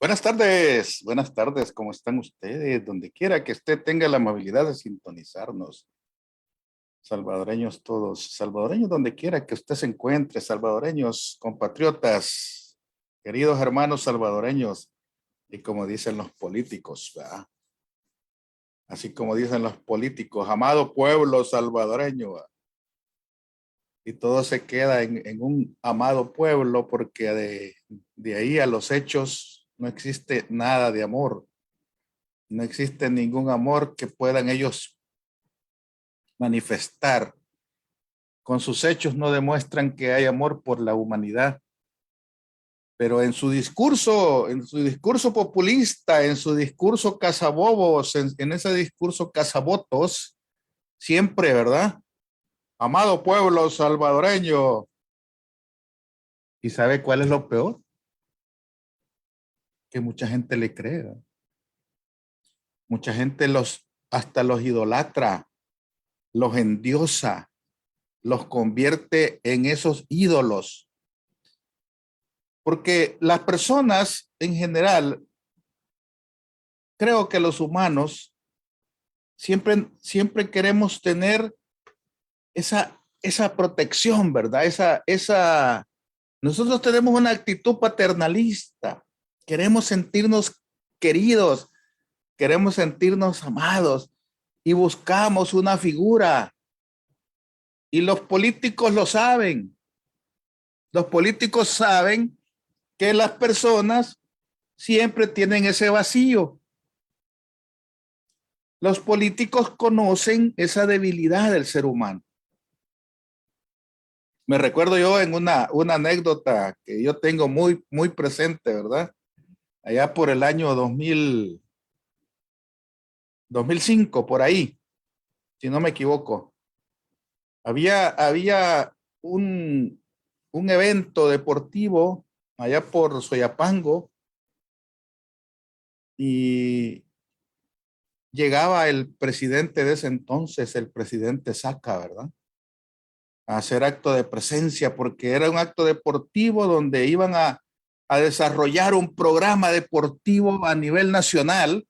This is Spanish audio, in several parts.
Buenas tardes, ¿cómo están ustedes? Donde quiera que usted tenga la amabilidad de sintonizarnos, salvadoreños todos, salvadoreños donde quiera que usted se encuentre, salvadoreños, compatriotas, queridos hermanos salvadoreños, y como dicen los políticos, ¿verdad? Así como dicen los políticos, amado pueblo salvadoreño, ¿verdad? Y todo se queda en un amado pueblo porque de ahí a los hechos no existe nada de amor. No existe ningún amor que puedan ellos manifestar. Con sus hechos no demuestran que hay amor por la humanidad, pero en su discurso populista, en su discurso cazabobos, en ese discurso cazabotos, siempre, ¿verdad? Amado pueblo salvadoreño. ¿Y sabe cuál es lo peor? Que mucha gente le cree, ¿verdad? Mucha gente hasta los idolatra, los endiosa, los convierte en esos ídolos. Porque las personas en general, creo que los humanos siempre queremos tener esa protección, ¿verdad? Nosotros tenemos una actitud paternalista. Queremos sentirnos queridos, queremos sentirnos amados y buscamos una figura. Y los políticos lo saben. Los políticos saben que las personas siempre tienen ese vacío. Los políticos conocen esa debilidad del ser humano. Me recuerdo yo en una anécdota que yo tengo muy presente, ¿verdad? Allá por el año 2005, por ahí, si no me equivoco. Había un evento deportivo allá por Soyapango y llegaba el presidente de ese entonces, el presidente Saca, ¿verdad? A hacer acto de presencia, porque era un acto deportivo donde iban a desarrollar un programa deportivo a nivel nacional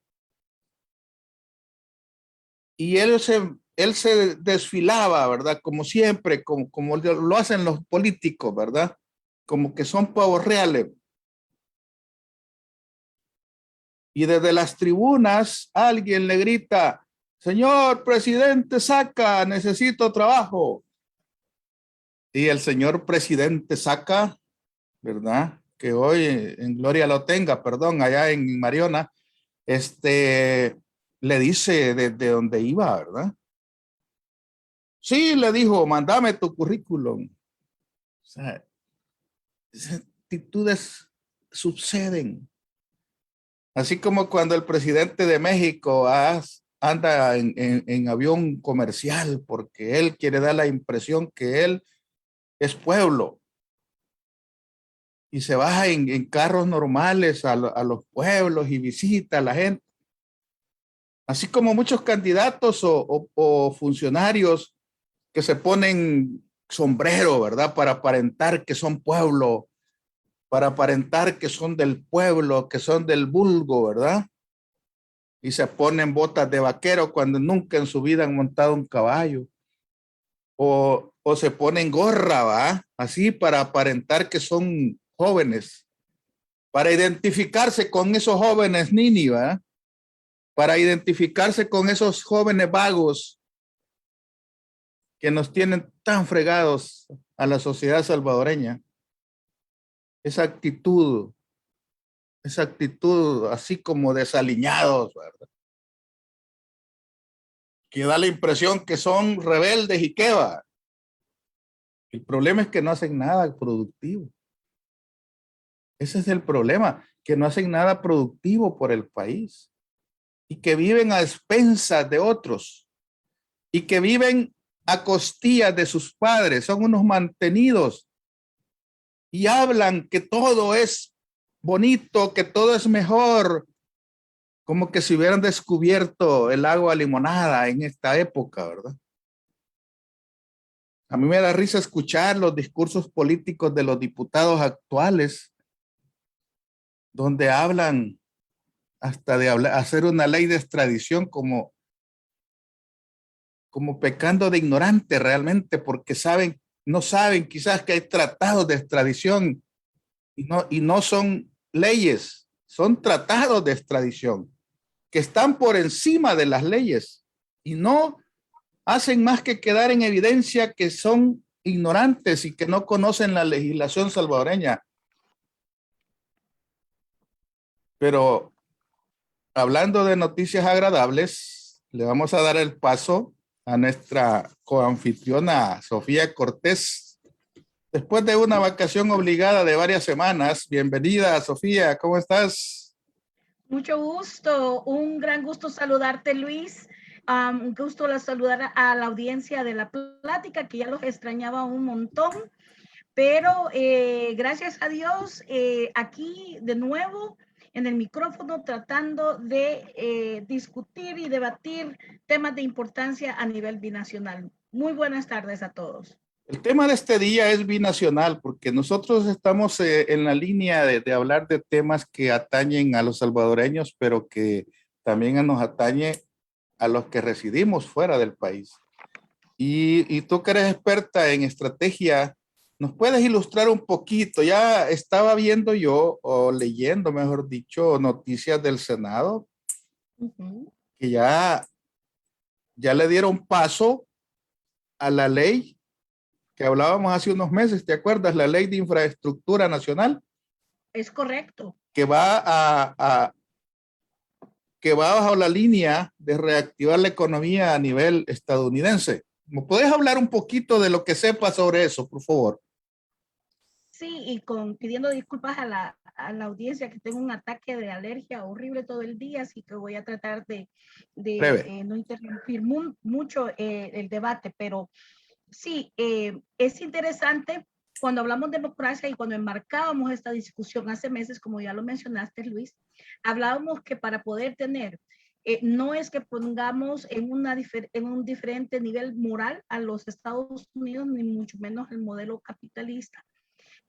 y él se desfilaba, ¿verdad? Como siempre, como lo hacen los políticos, ¿verdad? Como que son pavos reales. Y desde las tribunas alguien le grita, señor presidente Saca, necesito trabajo. Y el señor presidente Saca, ¿verdad? Que hoy en gloria lo tenga, perdón, allá en Mariona, le dice desde donde iba, ¿verdad? Sí, le dijo, mándame tu currículum. O sea, esas actitudes suceden. Así como cuando el presidente de México anda en avión comercial porque él quiere dar la impresión que él es pueblo y se baja en carros normales a los pueblos y visita a la gente. Así como muchos candidatos o funcionarios que se ponen sombrero, ¿verdad? Para aparentar que son pueblo, para aparentar que son del pueblo, que son del vulgo, ¿verdad? Y se ponen botas de vaquero cuando nunca en su vida han montado un caballo. O se ponen gorra, ¿va? Así para aparentar que son jóvenes, para identificarse con esos jóvenes nini, ¿va? Para identificarse con esos jóvenes vagos que nos tienen tan fregados a la sociedad salvadoreña. Esa actitud, esa actitud así como desaliñados, ¿verdad? Que da la impresión que son rebeldes y qué va. El problema es que no hacen nada productivo. Ese es el problema, que no hacen nada productivo por el país y que viven a expensas de otros y que viven a costillas de sus padres, son unos mantenidos y hablan que todo es bonito, que todo es mejor, como que si hubieran descubierto el agua limonada en esta época, ¿verdad? A mí me da risa escuchar los discursos políticos de los diputados actuales donde hablan hasta de hacer una ley de extradición como pecando de ignorante realmente, porque no saben quizás que hay tratados de extradición y no son leyes, son tratados de extradición que están por encima de las leyes y no hacen más que quedar en evidencia que son ignorantes y que no conocen la legislación salvadoreña. Pero hablando de noticias agradables, le vamos a dar el paso a nuestra coanfitriona Sofía Cortés. Después de una vacación obligada de varias semanas, bienvenida Sofía, ¿cómo estás? Mucho gusto, un gran gusto saludarte, Luis. Un gusto saludar a la audiencia de la plática, que ya los extrañaba un montón, pero gracias a Dios, aquí de nuevo en el micrófono tratando de discutir y debatir temas de importancia a nivel binacional. Muy buenas tardes a todos. El tema de este día es binacional porque nosotros estamos en la línea de hablar de temas que atañen a los salvadoreños, pero que también nos atañe a los que residimos fuera del país. Y tú que eres experta en estrategia, ¿nos puedes ilustrar un poquito? Ya estaba viendo yo, o leyendo, mejor dicho, noticias del Senado, que ya le dieron paso a la ley que hablábamos hace unos meses, ¿te acuerdas? La ley de infraestructura nacional. Es correcto. Que va bajo la línea de reactivar la economía a nivel estadounidense. ¿Me puedes hablar un poquito de lo que sepas sobre eso, por favor? Sí, y pidiendo disculpas a la audiencia, que tengo un ataque de alergia horrible todo el día, así que voy a tratar de no interrumpir mucho el debate, pero sí, es interesante cuando hablamos de democracia y cuando enmarcábamos esta discusión hace meses, como ya lo mencionaste, Luis, hablábamos que para poder tener, no es que pongamos en un diferente nivel moral a los Estados Unidos, ni mucho menos el modelo capitalista,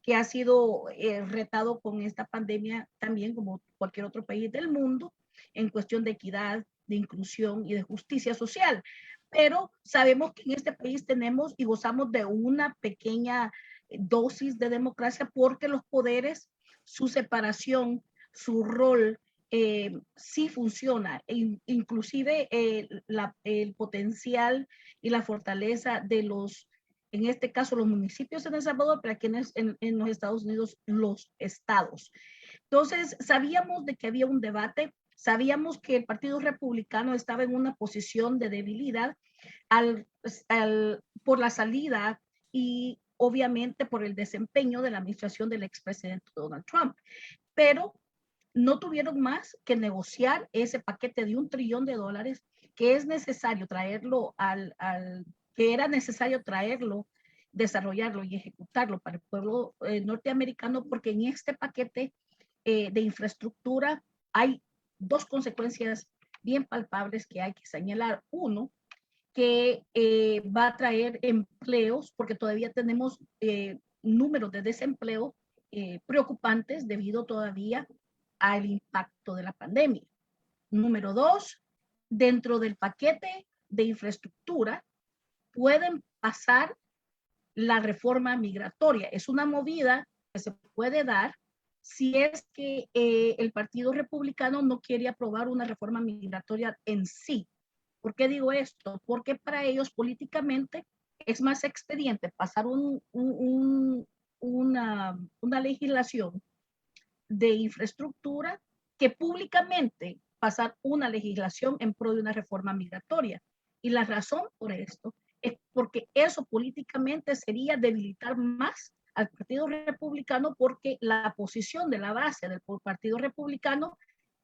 que ha sido retado con esta pandemia también como cualquier otro país del mundo en cuestión de equidad, de inclusión y de justicia social. Pero sabemos que en este país tenemos y gozamos de una pequeña dosis de democracia porque los poderes, su separación, su rol, sí funciona. Inclusive el potencial y la fortaleza de los, en este caso los municipios en El Salvador, pero aquí en los Estados Unidos los estados. Entonces, sabíamos de que había un debate, sabíamos que el Partido Republicano estaba en una posición de debilidad por la salida y obviamente por el desempeño de la administración del expresidente Donald Trump. Pero no tuvieron más que negociar ese paquete de $1 trillón que es necesario traerlo que era necesario traerlo, desarrollarlo y ejecutarlo para el pueblo norteamericano, porque en este paquete de infraestructura hay dos consecuencias bien palpables que hay que señalar. Uno, que va a traer empleos, porque todavía tenemos números de desempleo preocupantes debido todavía al impacto de la pandemia. Número dos, dentro del paquete de infraestructura pueden pasar la reforma migratoria. Es una movida que se puede dar si es que el Partido Republicano no quiere aprobar una reforma migratoria en sí. ¿Por qué digo esto? Porque para ellos políticamente es más expediente pasar una legislación de infraestructura que públicamente pasar una legislación en pro de una reforma migratoria. Y la razón por esto es porque eso políticamente sería debilitar más al Partido Republicano, porque la posición de la base del Partido Republicano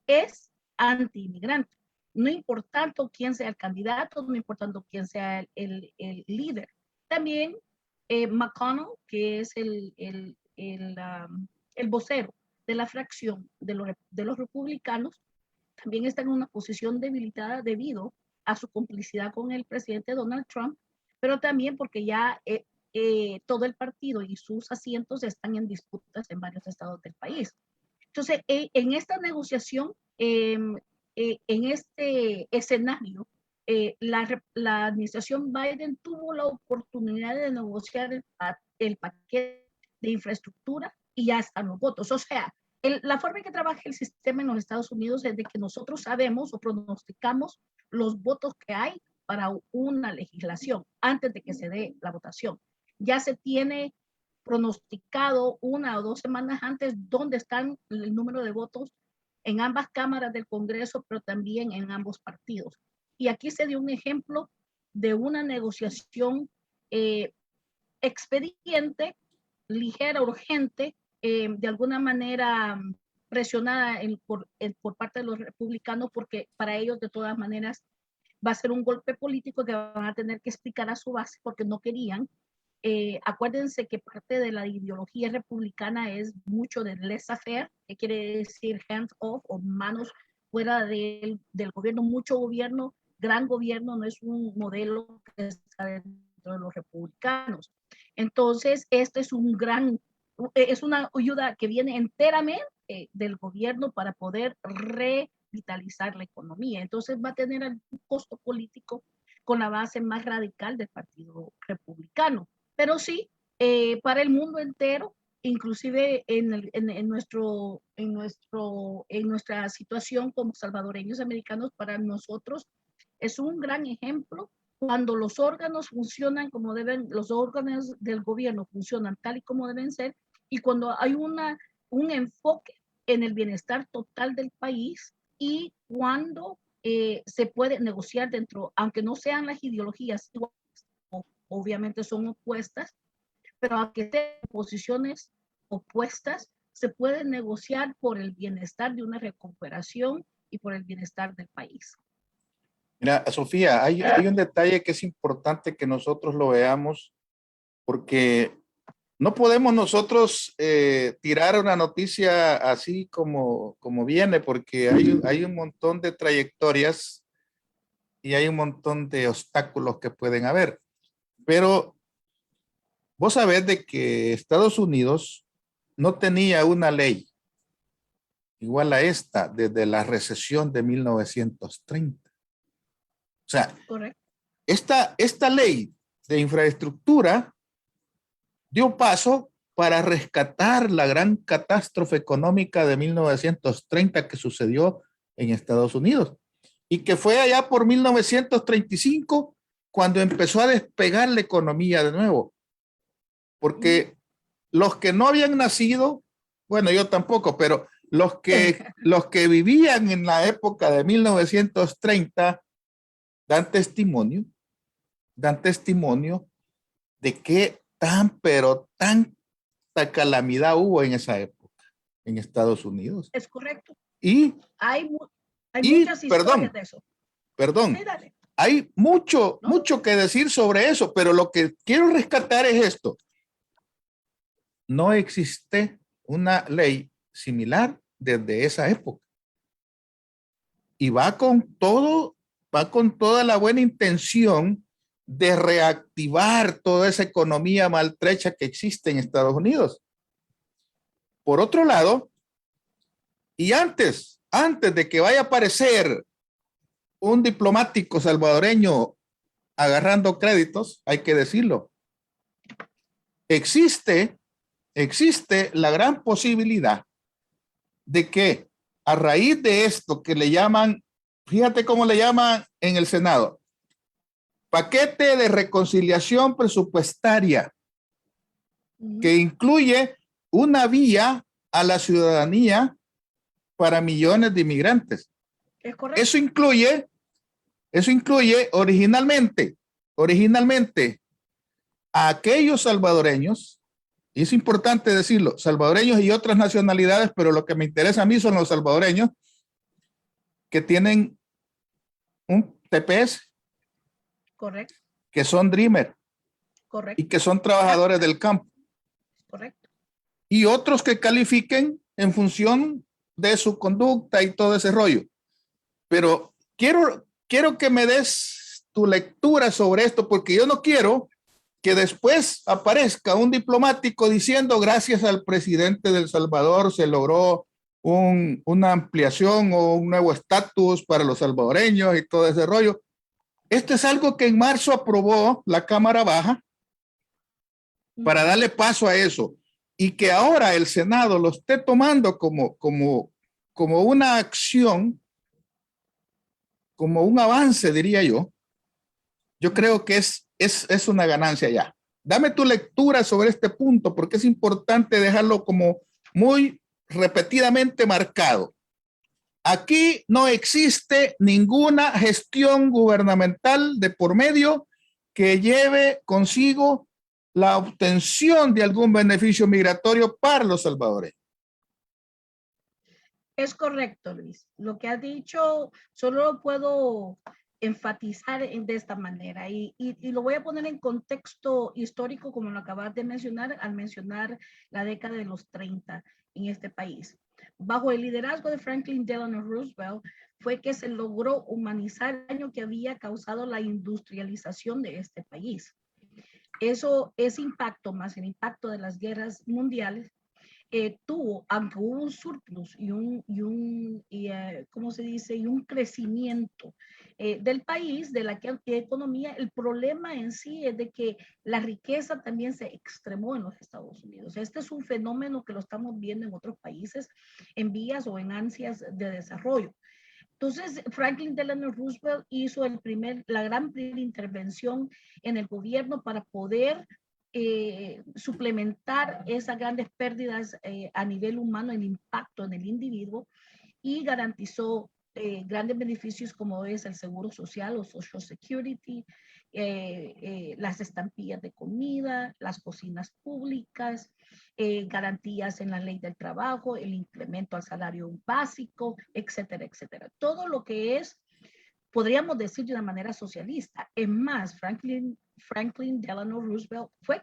es anti-inmigrante. No importando quién sea el candidato, no importando quién sea el líder. También McConnell, que es el vocero de la fracción de los republicanos, también está en una posición debilitada debido a su complicidad con el presidente Donald Trump, pero también porque ya todo el partido y sus asientos están en disputas en varios estados del país. Entonces, en esta negociación, en este escenario, la administración Biden tuvo la oportunidad de negociar el paquete de infraestructura y ya están los votos. O sea, la forma en que trabaja el sistema en los Estados Unidos es de que nosotros sabemos o pronosticamos los votos que hay para una legislación antes de que se dé la votación. Ya se tiene pronosticado 1 o 2 semanas antes dónde están el número de votos en ambas cámaras del Congreso, pero también en ambos partidos. Y aquí se dio un ejemplo de una negociación expediente, ligera, urgente, de alguna manera presionada por parte de los republicanos, porque para ellos de todas maneras va a ser un golpe político que van a tener que explicar a su base porque no querían. Acuérdense que parte de la ideología republicana es mucho de laissez-faire, que quiere decir hands off o manos fuera del gobierno, mucho gobierno, gran gobierno, no es un modelo que está dentro de los republicanos. Entonces, este es es una ayuda que viene enteramente del gobierno para poder revitalizar la economía. Entonces va a tener un costo político con la base más radical del Partido Republicano. Pero sí, para el mundo entero, inclusive en nuestra situación como salvadoreños americanos, para nosotros es un gran ejemplo cuando los órganos funcionan como deben, los órganos del gobierno funcionan tal y como deben ser, y cuando hay un enfoque en el bienestar total del país y cuando se puede negociar dentro, aunque no sean las ideologías, obviamente son opuestas, pero aunque sean posiciones opuestas, se puede negociar por el bienestar de una recuperación y por el bienestar del país. Mira, Sofía, hay un detalle que es importante que nosotros lo veamos, porque no podemos nosotros tirar una noticia así como viene, porque hay un montón de trayectorias y hay un montón de obstáculos que pueden haber. Pero vos sabés de que Estados Unidos no tenía una ley igual a esta desde la recesión de 1930. O sea, correcto, esta ley de infraestructura dio paso para rescatar la gran catástrofe económica de 1930 que sucedió en Estados Unidos y que fue allá por 1935 cuando empezó a despegar la economía de nuevo. Porque los que no habían nacido, bueno, yo tampoco, pero los que vivían en la época de 1930 dan testimonio de qué pero tanta calamidad hubo en esa época en Estados Unidos. Es correcto. Y hay muchas historias de eso. Perdón. Sí, hay mucho que decir sobre eso, pero lo que quiero rescatar es esto. No existe una ley similar desde esa época. Y va con toda la buena intención de reactivar toda esa economía maltrecha que existe en Estados Unidos. Por otro lado, y antes de que vaya a aparecer un diplomático salvadoreño agarrando créditos, hay que decirlo, existe la gran posibilidad de que a raíz de esto que le llaman, fíjate cómo le llaman en el Senado, paquete de reconciliación presupuestaria, que incluye una vía a la ciudadanía para millones de inmigrantes. Es correcto. Eso incluye originalmente a aquellos salvadoreños, y es importante decirlo, salvadoreños y otras nacionalidades, pero lo que me interesa a mí son los salvadoreños que tienen un TPS. Correcto. Que son dreamer. Correcto. Y que son trabajadores del campo. Correcto. Y otros que califiquen en función de su conducta y todo ese rollo. Pero quiero que me des tu lectura sobre esto, porque yo no quiero que después aparezca un diplomático diciendo gracias al presidente de El Salvador se logró una ampliación o un nuevo estatus para los salvadoreños y todo ese rollo. Esto es algo que en marzo aprobó la Cámara Baja para darle paso a eso y que ahora el Senado lo esté tomando como una acción, como un avance, diría yo. Yo creo que es una ganancia ya. Dame tu lectura sobre este punto porque es importante dejarlo como muy repetidamente marcado. Aquí no existe ninguna gestión gubernamental de por medio que lleve consigo la obtención de algún beneficio migratorio para los salvadoreños. Es correcto, Luis. Lo que has dicho solo lo puedo enfatizar de esta manera y lo voy a poner en contexto histórico como lo acabas de mencionar al mencionar la década de los 30 en este país. Bajo el liderazgo de Franklin Delano Roosevelt fue que se logró humanizar el daño que había causado la industrialización de este país. Eso, ese impacto más el impacto de las guerras mundiales tuvo, aunque hubo un surplus ¿cómo se dice? Y un crecimiento del país, de la economía, el problema en sí es de que la riqueza también se extremó en los Estados Unidos. Este es un fenómeno que lo estamos viendo en otros países en vías o en ansias de desarrollo. Entonces, Franklin Delano Roosevelt hizo la gran primera intervención en el gobierno para poder suplementar esas grandes pérdidas a nivel humano, el impacto en el individuo, y garantizó grandes beneficios como es el seguro social o Social Security, las estampillas de comida, las cocinas públicas, garantías en la ley del trabajo, el incremento al salario básico, etcétera, etcétera. Todo lo que es, podríamos decir de una manera socialista. Es más, Franklin Delano Roosevelt fue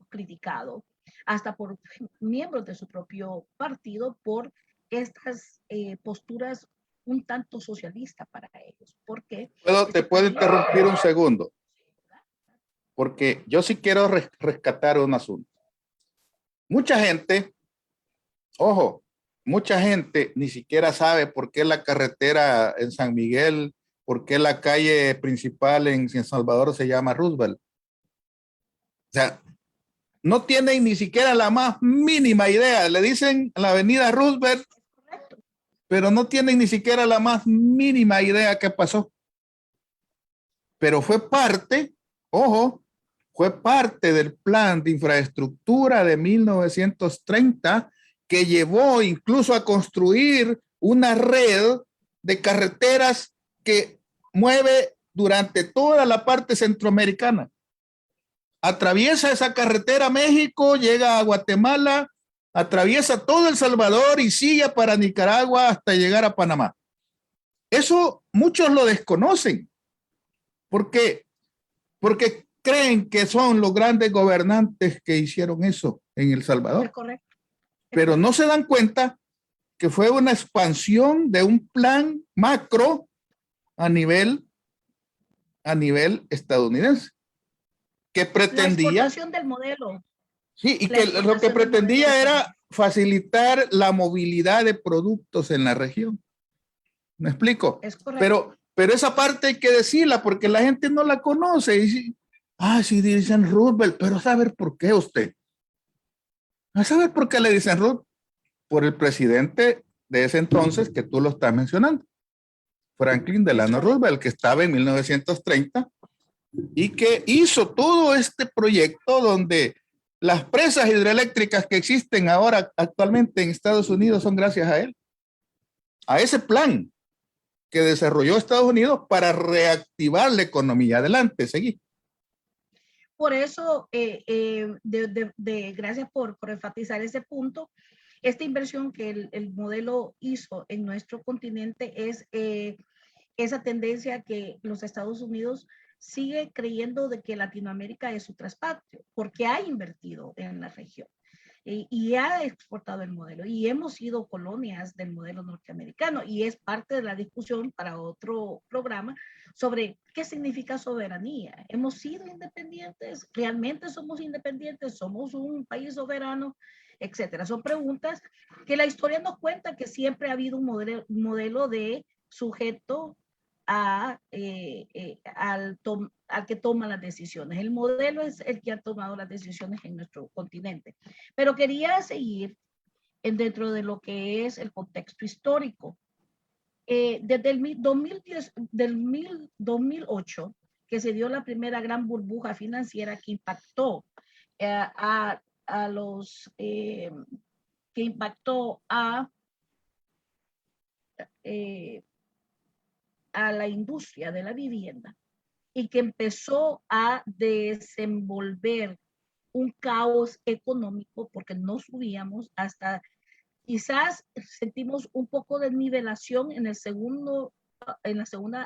criticado hasta por miembros de su propio partido por estas posturas un tanto socialistas para ellos. ¿Por qué? Te puedo interrumpir un segundo, porque yo sí quiero rescatar un asunto. Mucha gente, ojo, mucha gente ni siquiera sabe por qué la carretera en San Miguel, por qué la calle principal en San Salvador se llama Roosevelt. O sea, no tienen ni siquiera la más mínima idea. Le dicen la avenida Roosevelt, pero no tienen ni siquiera la más mínima idea qué pasó. Pero fue parte, ojo, fue parte del plan de infraestructura de 1930 que llevó incluso a construir una red de carreteras que mueve durante toda la parte centroamericana. Atraviesa esa carretera México, llega a Guatemala, atraviesa todo El Salvador y sigue para Nicaragua hasta llegar a Panamá. Eso muchos lo desconocen. ¿Por qué? Porque creen que son los grandes gobernantes que hicieron eso en El Salvador. Es correcto. Pero no se dan cuenta que fue una expansión de un plan macro a nivel estadounidense que pretendía la exportación del modelo. Sí, y que lo que pretendía era facilitar la movilidad de productos en la región. ¿Me explico? Es correcto. Pero esa parte hay que decirla porque la gente no la conoce. Y sí dicen Roosevelt, pero a saber por qué usted. A saber por qué le dicen Roosevelt. Por el presidente de ese entonces que tú lo estás mencionando. Franklin Delano Roosevelt, que estaba en 1930 y que hizo todo este proyecto donde las presas hidroeléctricas que existen ahora actualmente en Estados Unidos son gracias a él, a ese plan que desarrolló Estados Unidos para reactivar la economía. Adelante, seguí. Por eso, gracias por enfatizar ese punto. Esta inversión que el modelo hizo en nuestro continente es esa tendencia que los Estados Unidos sigue creyendo de que Latinoamérica es su traspatio, porque ha invertido en la región y ha exportado el modelo y hemos sido colonias del modelo norteamericano y es parte de la discusión para otro programa sobre qué significa soberanía. Hemos sido independientes, realmente somos independientes, somos un país soberano. etcétera. Son preguntas que la historia nos cuenta que siempre ha habido un modelo de sujeto al que toma las decisiones. El modelo es el que ha tomado las decisiones en nuestro continente. Pero quería seguir dentro de lo que es el contexto histórico. Desde el 2008, que se dio la primera gran burbuja financiera que impactó a la industria de la vivienda y que empezó a desenvolver un caos económico porque no subíamos hasta, quizás sentimos un poco de nivelación en la segunda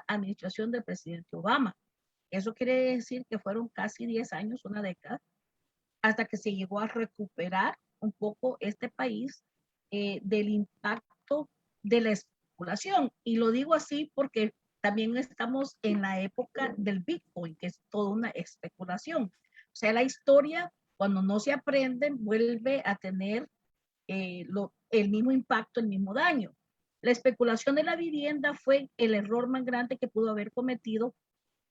administración del presidente Obama. Eso quiere decir que fueron casi 10 años, una década, hasta que se llegó a recuperar un poco este país del impacto de la especulación. Y lo digo así porque también estamos en la época del Bitcoin, que es toda una especulación. O sea, la historia, cuando no se aprende, vuelve a tener el mismo impacto, el mismo daño. La especulación de la vivienda fue el error más grande que pudo haber cometido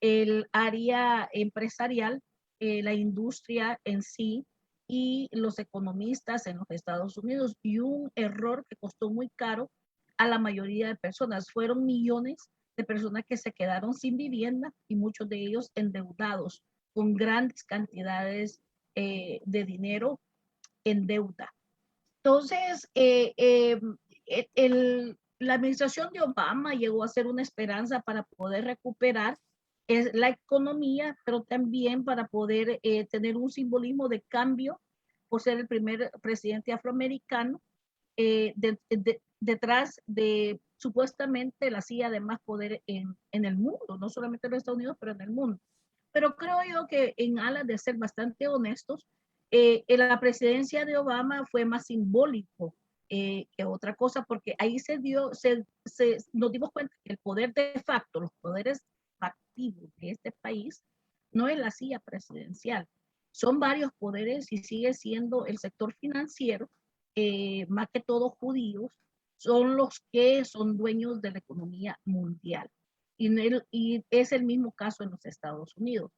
el área empresarial, la industria en sí y los economistas en los Estados Unidos, y un error que costó muy caro a la mayoría de personas. Fueron millones de personas que se quedaron sin vivienda y muchos de ellos endeudados con grandes cantidades de dinero en deuda. Entonces, la administración de Obama llegó a ser una esperanza para poder recuperar la economía, pero también para poder tener un simbolismo de cambio por ser el primer presidente afroamericano detrás de supuestamente la silla de más poder en el mundo, no solamente en los Estados Unidos, pero en el mundo. Pero creo yo que en alas de ser bastante honestos, en la presidencia de Obama fue más simbólico que otra cosa, porque ahí nos dimos cuenta que el poder de facto, los poderes activos de este país, no es la silla presidencial. Son varios poderes y sigue siendo el sector financiero, más que todo judíos, son los que son dueños de la economía mundial. Y es el mismo caso en los Estados Unidos.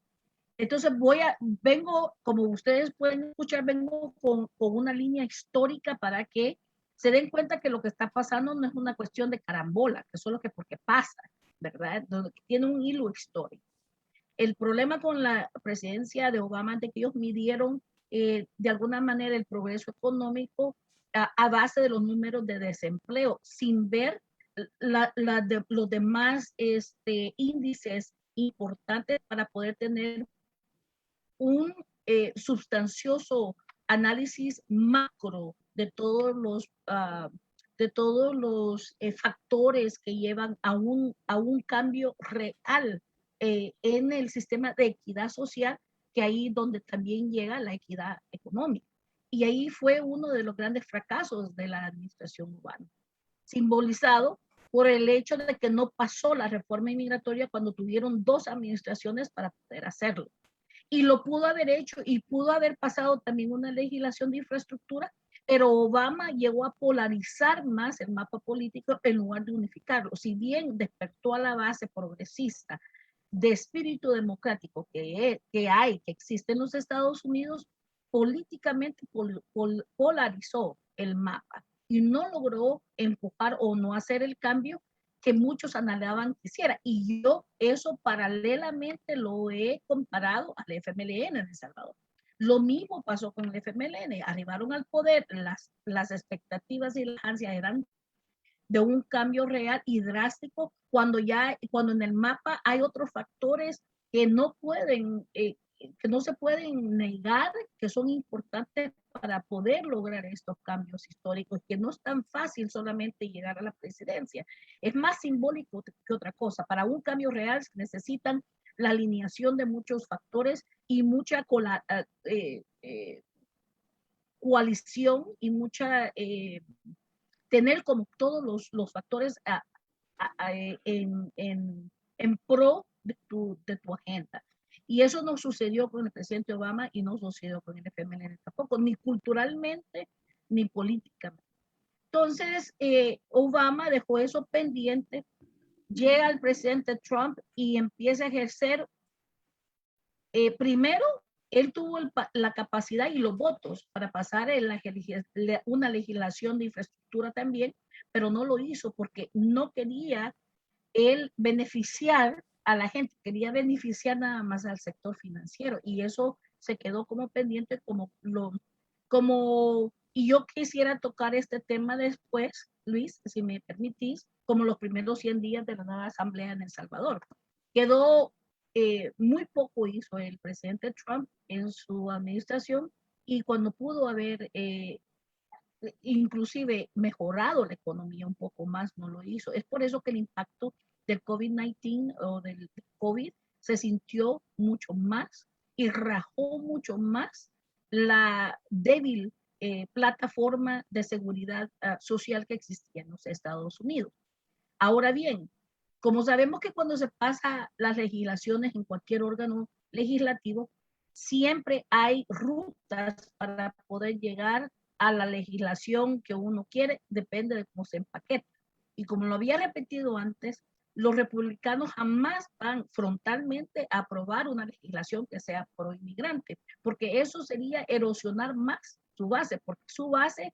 Entonces vengo, como ustedes pueden escuchar, vengo con una línea histórica para que se den cuenta que lo que está pasando no es una cuestión de carambola, que solo que porque pasa, ¿verdad? Tiene un hilo histórico. El problema con la presidencia de Obama es que ellos midieron de alguna manera el progreso económico a base de los números de desempleo, sin ver los demás índices importantes para poder tener un sustancioso análisis macro de todos los factores que llevan a un cambio real en el sistema de equidad social, que ahí donde también llega la equidad económica. Y ahí fue uno de los grandes fracasos de la administración Obama, simbolizado por el hecho de que no pasó la reforma inmigratoria cuando tuvieron 2 administraciones para poder hacerlo. Y lo pudo haber hecho y pudo haber pasado también una legislación de infraestructura, pero Obama llegó a polarizar más el mapa político en lugar de unificarlo. Si bien despertó a la base progresista de espíritu democrático que existe en los Estados Unidos, políticamente polarizó el mapa y no logró empujar o no hacer el cambio que muchos anhelaban quisiera. Y yo eso paralelamente lo he comparado al FMLN en El Salvador. Lo mismo pasó con el FMLN. Arribaron al poder, las expectativas y las ansias eran de un cambio real y drástico cuando en el mapa hay otros factores que no se pueden negar, que son importantes para poder lograr estos cambios históricos, que no es tan fácil solamente llegar a la presidencia. Es más simbólico que otra cosa. Para un cambio real se necesitan la alineación de muchos factores y mucha coalición y mucha tener como todos los factores en pro de tu agenda. Y eso no sucedió con el presidente Obama y no sucedió con el FMLN tampoco, ni culturalmente, ni políticamente. Entonces, Obama dejó eso pendiente, llega el presidente Trump y empieza a ejercer. Primero, él tuvo la capacidad y los votos para pasar en una legislación de infraestructura también, pero no lo hizo porque no quería él beneficiar a la gente, quería beneficiar nada más al sector financiero, y eso se quedó como pendiente, y yo quisiera tocar este tema después, Luis, si me permitís, como los primeros 100 días de la nueva asamblea en El Salvador. Quedó muy poco hizo el presidente Trump en su administración, y cuando pudo haber inclusive mejorado la economía un poco más, no lo hizo. Es por eso que el impacto del COVID-19 o del COVID se sintió mucho más y rajó mucho más la débil plataforma de seguridad social que existía en los Estados Unidos. Ahora bien, como sabemos que cuando se pasa las legislaciones en cualquier órgano legislativo, siempre hay rutas para poder llegar a la legislación que uno quiere, depende de cómo se empaqueta. Y como lo había repetido antes, los republicanos jamás van frontalmente a aprobar una legislación que sea pro inmigrante, porque eso sería erosionar más su base, porque su base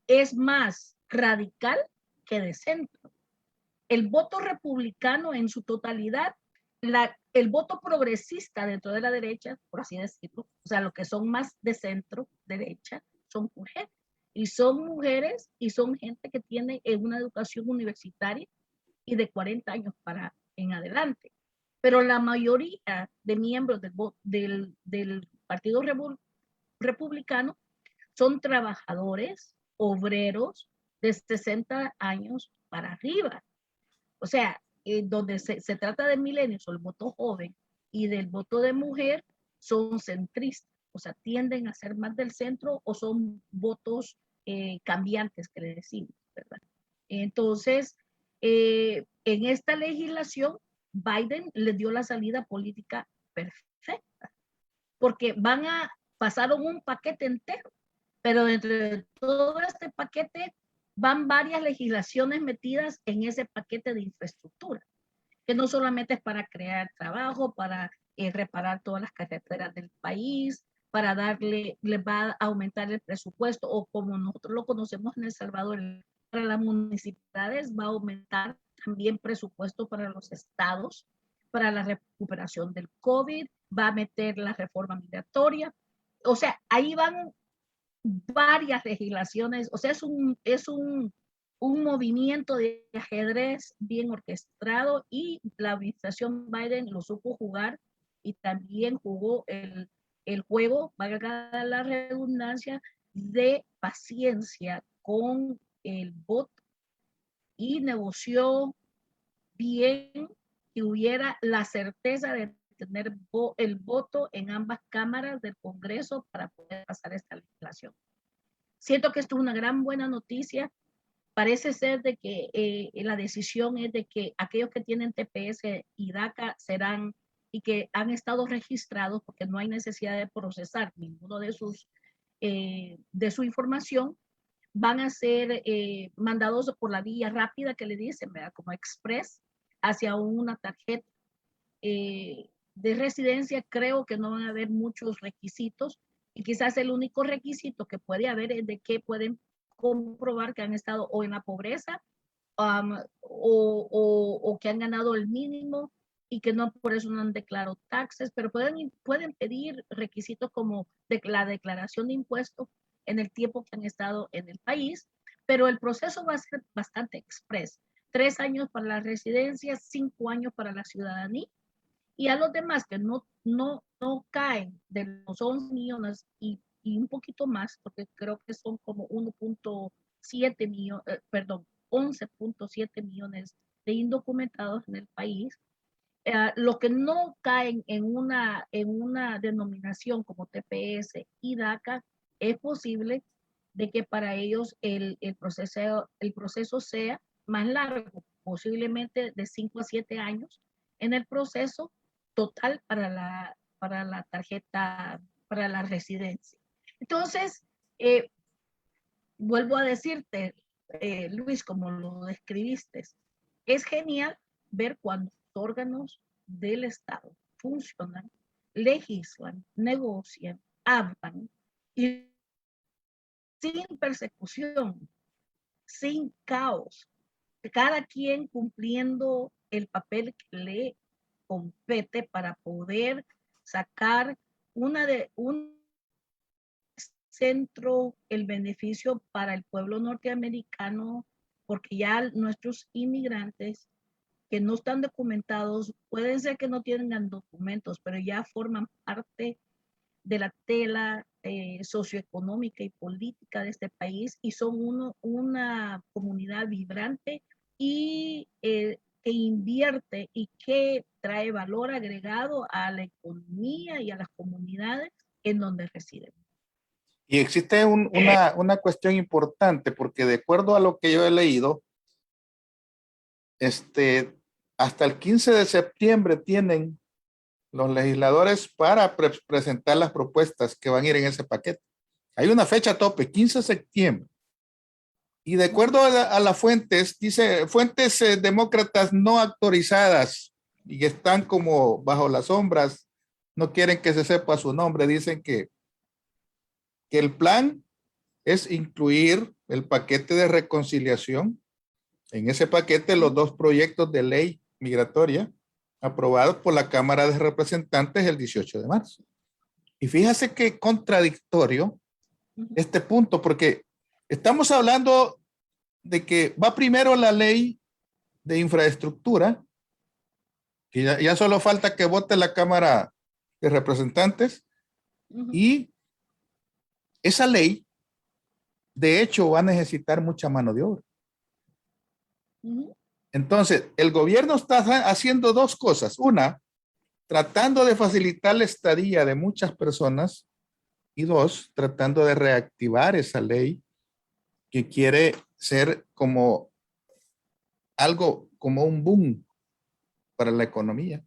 es más radical que de centro. El voto republicano en su totalidad, el voto progresista dentro de la derecha, por así decirlo, o sea, lo que son más de centro derecha, son mujeres. Y son mujeres y son gente que tiene una educación universitaria y de 40 años para en adelante. Pero la mayoría de miembros del Partido Republicano son trabajadores, obreros de 60 años para arriba. O sea, donde se trata de millennials o el voto joven y del voto de mujer, son centristas, o sea, tienden a ser más del centro o son votos cambiantes, que le decimos, ¿verdad? Entonces, en esta legislación, Biden le dio la salida política perfecta, porque pasaron un paquete entero, pero dentro de todo este paquete van varias legislaciones metidas en ese paquete de infraestructura, que no solamente es para crear trabajo, para reparar todas las carreteras del país, les va a aumentar el presupuesto, o como nosotros lo conocemos en El Salvador, para las municipalidades va a aumentar también presupuesto para los estados, para la recuperación del COVID, va a meter la reforma migratoria. O sea, ahí van varias legislaciones, o sea, es un movimiento de ajedrez bien orquestado, y la administración Biden lo supo jugar y también jugó el juego, valga la redundancia, de paciencia con el voto, y negoció bien que hubiera la certeza de tener el voto en ambas cámaras del Congreso para poder pasar esta legislación. Siento que esto es una gran buena noticia. Parece ser de que la decisión es de que aquellos que tienen TPS y DACA serán, y que han estado registrados, porque no hay necesidad de procesar ninguno de su información, van a ser mandados por la vía rápida que le dicen, ¿verdad? Como express, hacia una tarjeta de residencia. Creo que no van a haber muchos requisitos, y quizás el único requisito que puede haber es de que pueden comprobar que han estado o en la pobreza o que han ganado el mínimo y que no por eso no han declarado taxes, pero pueden pedir requisitos como la declaración de impuestos en el tiempo que han estado en el país, pero el proceso va a ser bastante express. 3 años para la residencia, 5 años para la ciudadanía, y a los demás que no caen de los 11 millones y un poquito más, porque creo que son como 1.7 millones, perdón, 11.7 millones de indocumentados en el país. Los que no caen en una denominación como TPS y DACA, es posible de que para ellos el proceso sea más largo, posiblemente de 5 a 7 años en el proceso total para la tarjeta, para la residencia. Entonces, vuelvo a decirte, Luis, como lo describiste, es genial ver cuando los órganos del Estado funcionan, legislan, negocian, hablan y sin persecución, sin caos, cada quien cumpliendo el papel que le compete para poder sacar un centro, el beneficio para el pueblo norteamericano, porque ya nuestros inmigrantes que no están documentados, pueden ser que no tengan documentos, pero ya forman parte de la tela socioeconómica y política de este país y son una comunidad vibrante y que invierte y que trae valor agregado a la economía y a las comunidades en donde residen. Y existe una cuestión importante, porque de acuerdo a lo que yo he leído, hasta el 15 de septiembre tienen los legisladores para presentar las propuestas que van a ir en ese paquete. Hay una fecha tope, 15 de septiembre. Y de acuerdo a las fuentes, dice fuentes demócratas no autorizadas y que están como bajo las sombras, no quieren que se sepa su nombre, dicen que el plan es incluir el paquete de reconciliación. En ese paquete, los dos proyectos de ley migratoria aprobados por la Cámara de Representantes el 18 de marzo. Y fíjese qué contradictorio este punto, porque estamos hablando de que va primero la ley de infraestructura, que ya solo falta que vote la Cámara de Representantes, y esa ley, de hecho, va a necesitar mucha mano de obra. Entonces, el gobierno está haciendo dos cosas. Una, tratando de facilitar la estadía de muchas personas, y dos, tratando de reactivar esa ley que quiere ser como algo, como un boom para la economía.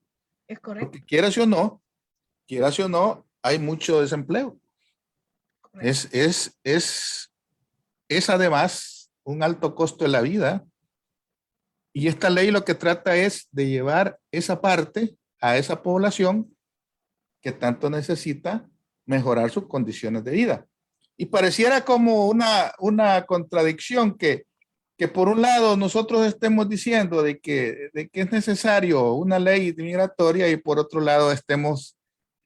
Es correcto. Porque quieras o no, hay mucho desempleo. Es además un alto costo de la vida. Y esta ley lo que trata es de llevar esa parte a esa población que tanto necesita mejorar sus condiciones de vida. Y pareciera como una contradicción que por un lado nosotros estemos diciendo de que es necesario una ley migratoria y por otro lado estemos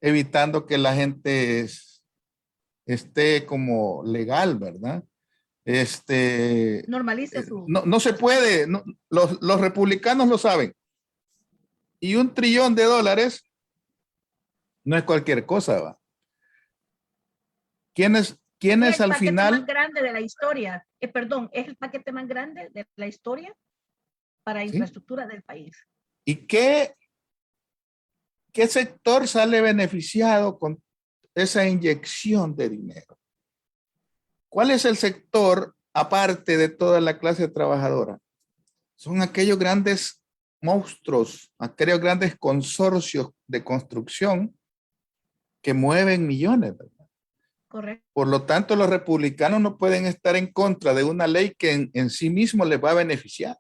evitando que la gente esté como legal, ¿verdad? Normaliza su... No se puede, no, los republicanos lo saben. Y $1 trillón no es cualquier cosa, ¿va? ¿Quiénes al final? Es el paquete más grande de la historia. Perdón, es el paquete más grande de la historia para infraestructura del país. ¿Y qué sector sale beneficiado con esa inyección de dinero? ¿Cuál es el sector aparte de toda la clase trabajadora? Son aquellos grandes monstruos, aquellos grandes consorcios de construcción que mueven millones, ¿verdad? Correcto. Por lo tanto, los republicanos no pueden estar en contra de una ley que en sí mismo les va a beneficiar.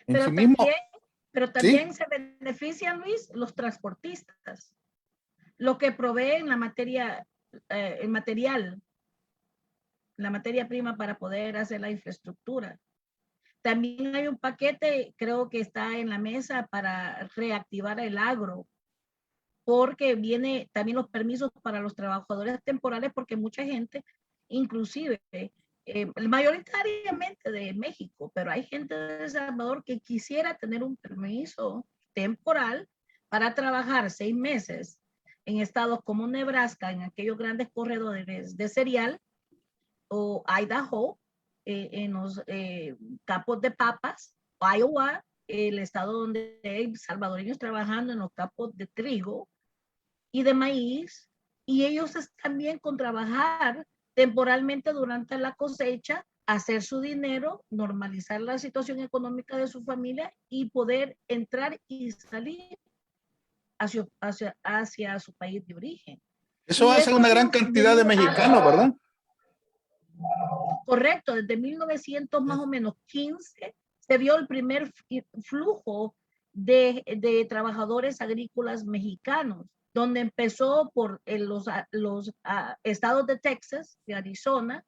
Pero también se benefician, Luis, los transportistas, lo que proveen la materia, el material, la materia prima para poder hacer la infraestructura. También hay un paquete, creo que está en la mesa para reactivar el agro, porque viene también los permisos para los trabajadores temporales, porque mucha gente, inclusive, mayoritariamente de México, pero hay gente de El Salvador que quisiera tener un permiso temporal para trabajar 6 meses en estados como Nebraska, en aquellos grandes corredores de cereal, o Idaho, en los campos de papas, Iowa, el estado donde hay salvadoreños trabajando en los campos de trigo y de maíz, y ellos están bien con trabajar temporalmente durante la cosecha, hacer su dinero, normalizar la situación económica de su familia y poder entrar y salir hacia su país de origen. Eso hace una gran cantidad de mexicanos, ¿verdad? Correcto, desde 1900 más o menos 15 se vio el primer flujo de trabajadores agrícolas mexicanos, donde empezó por los estados de Texas, de Arizona,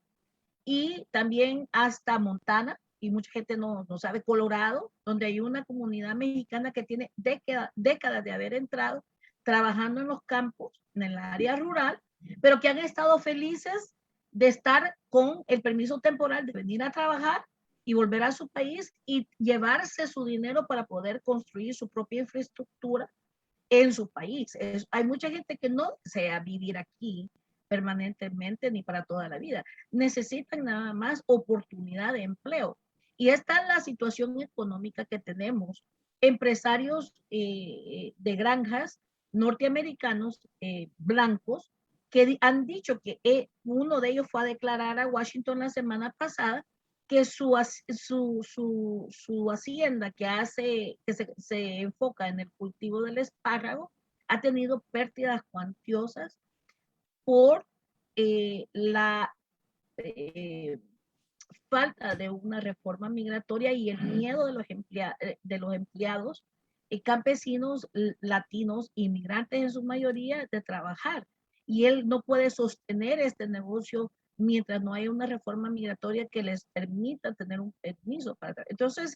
y también hasta Montana, y mucha gente no sabe, Colorado, donde hay una comunidad mexicana que tiene décadas de haber entrado trabajando en los campos, en el área rural, pero que han estado felices de estar con el permiso temporal de venir a trabajar y volver a su país y llevarse su dinero para poder construir su propia infraestructura en su país. Hay mucha gente que no desea vivir aquí permanentemente ni para toda la vida. Necesitan nada más oportunidad de empleo. Y esta es la situación económica que tenemos. Empresarios de granjas norteamericanos blancos que han dicho que uno de ellos fue a declarar a Washington la semana pasada que su hacienda que se enfoca en el cultivo del espárrago ha tenido pérdidas cuantiosas por la falta de una reforma migratoria y el miedo de los empleados campesinos, latinos, inmigrantes en su mayoría, de trabajar. Y él no puede sostener este negocio mientras no haya una reforma migratoria que les permita tener un permiso para. Entonces,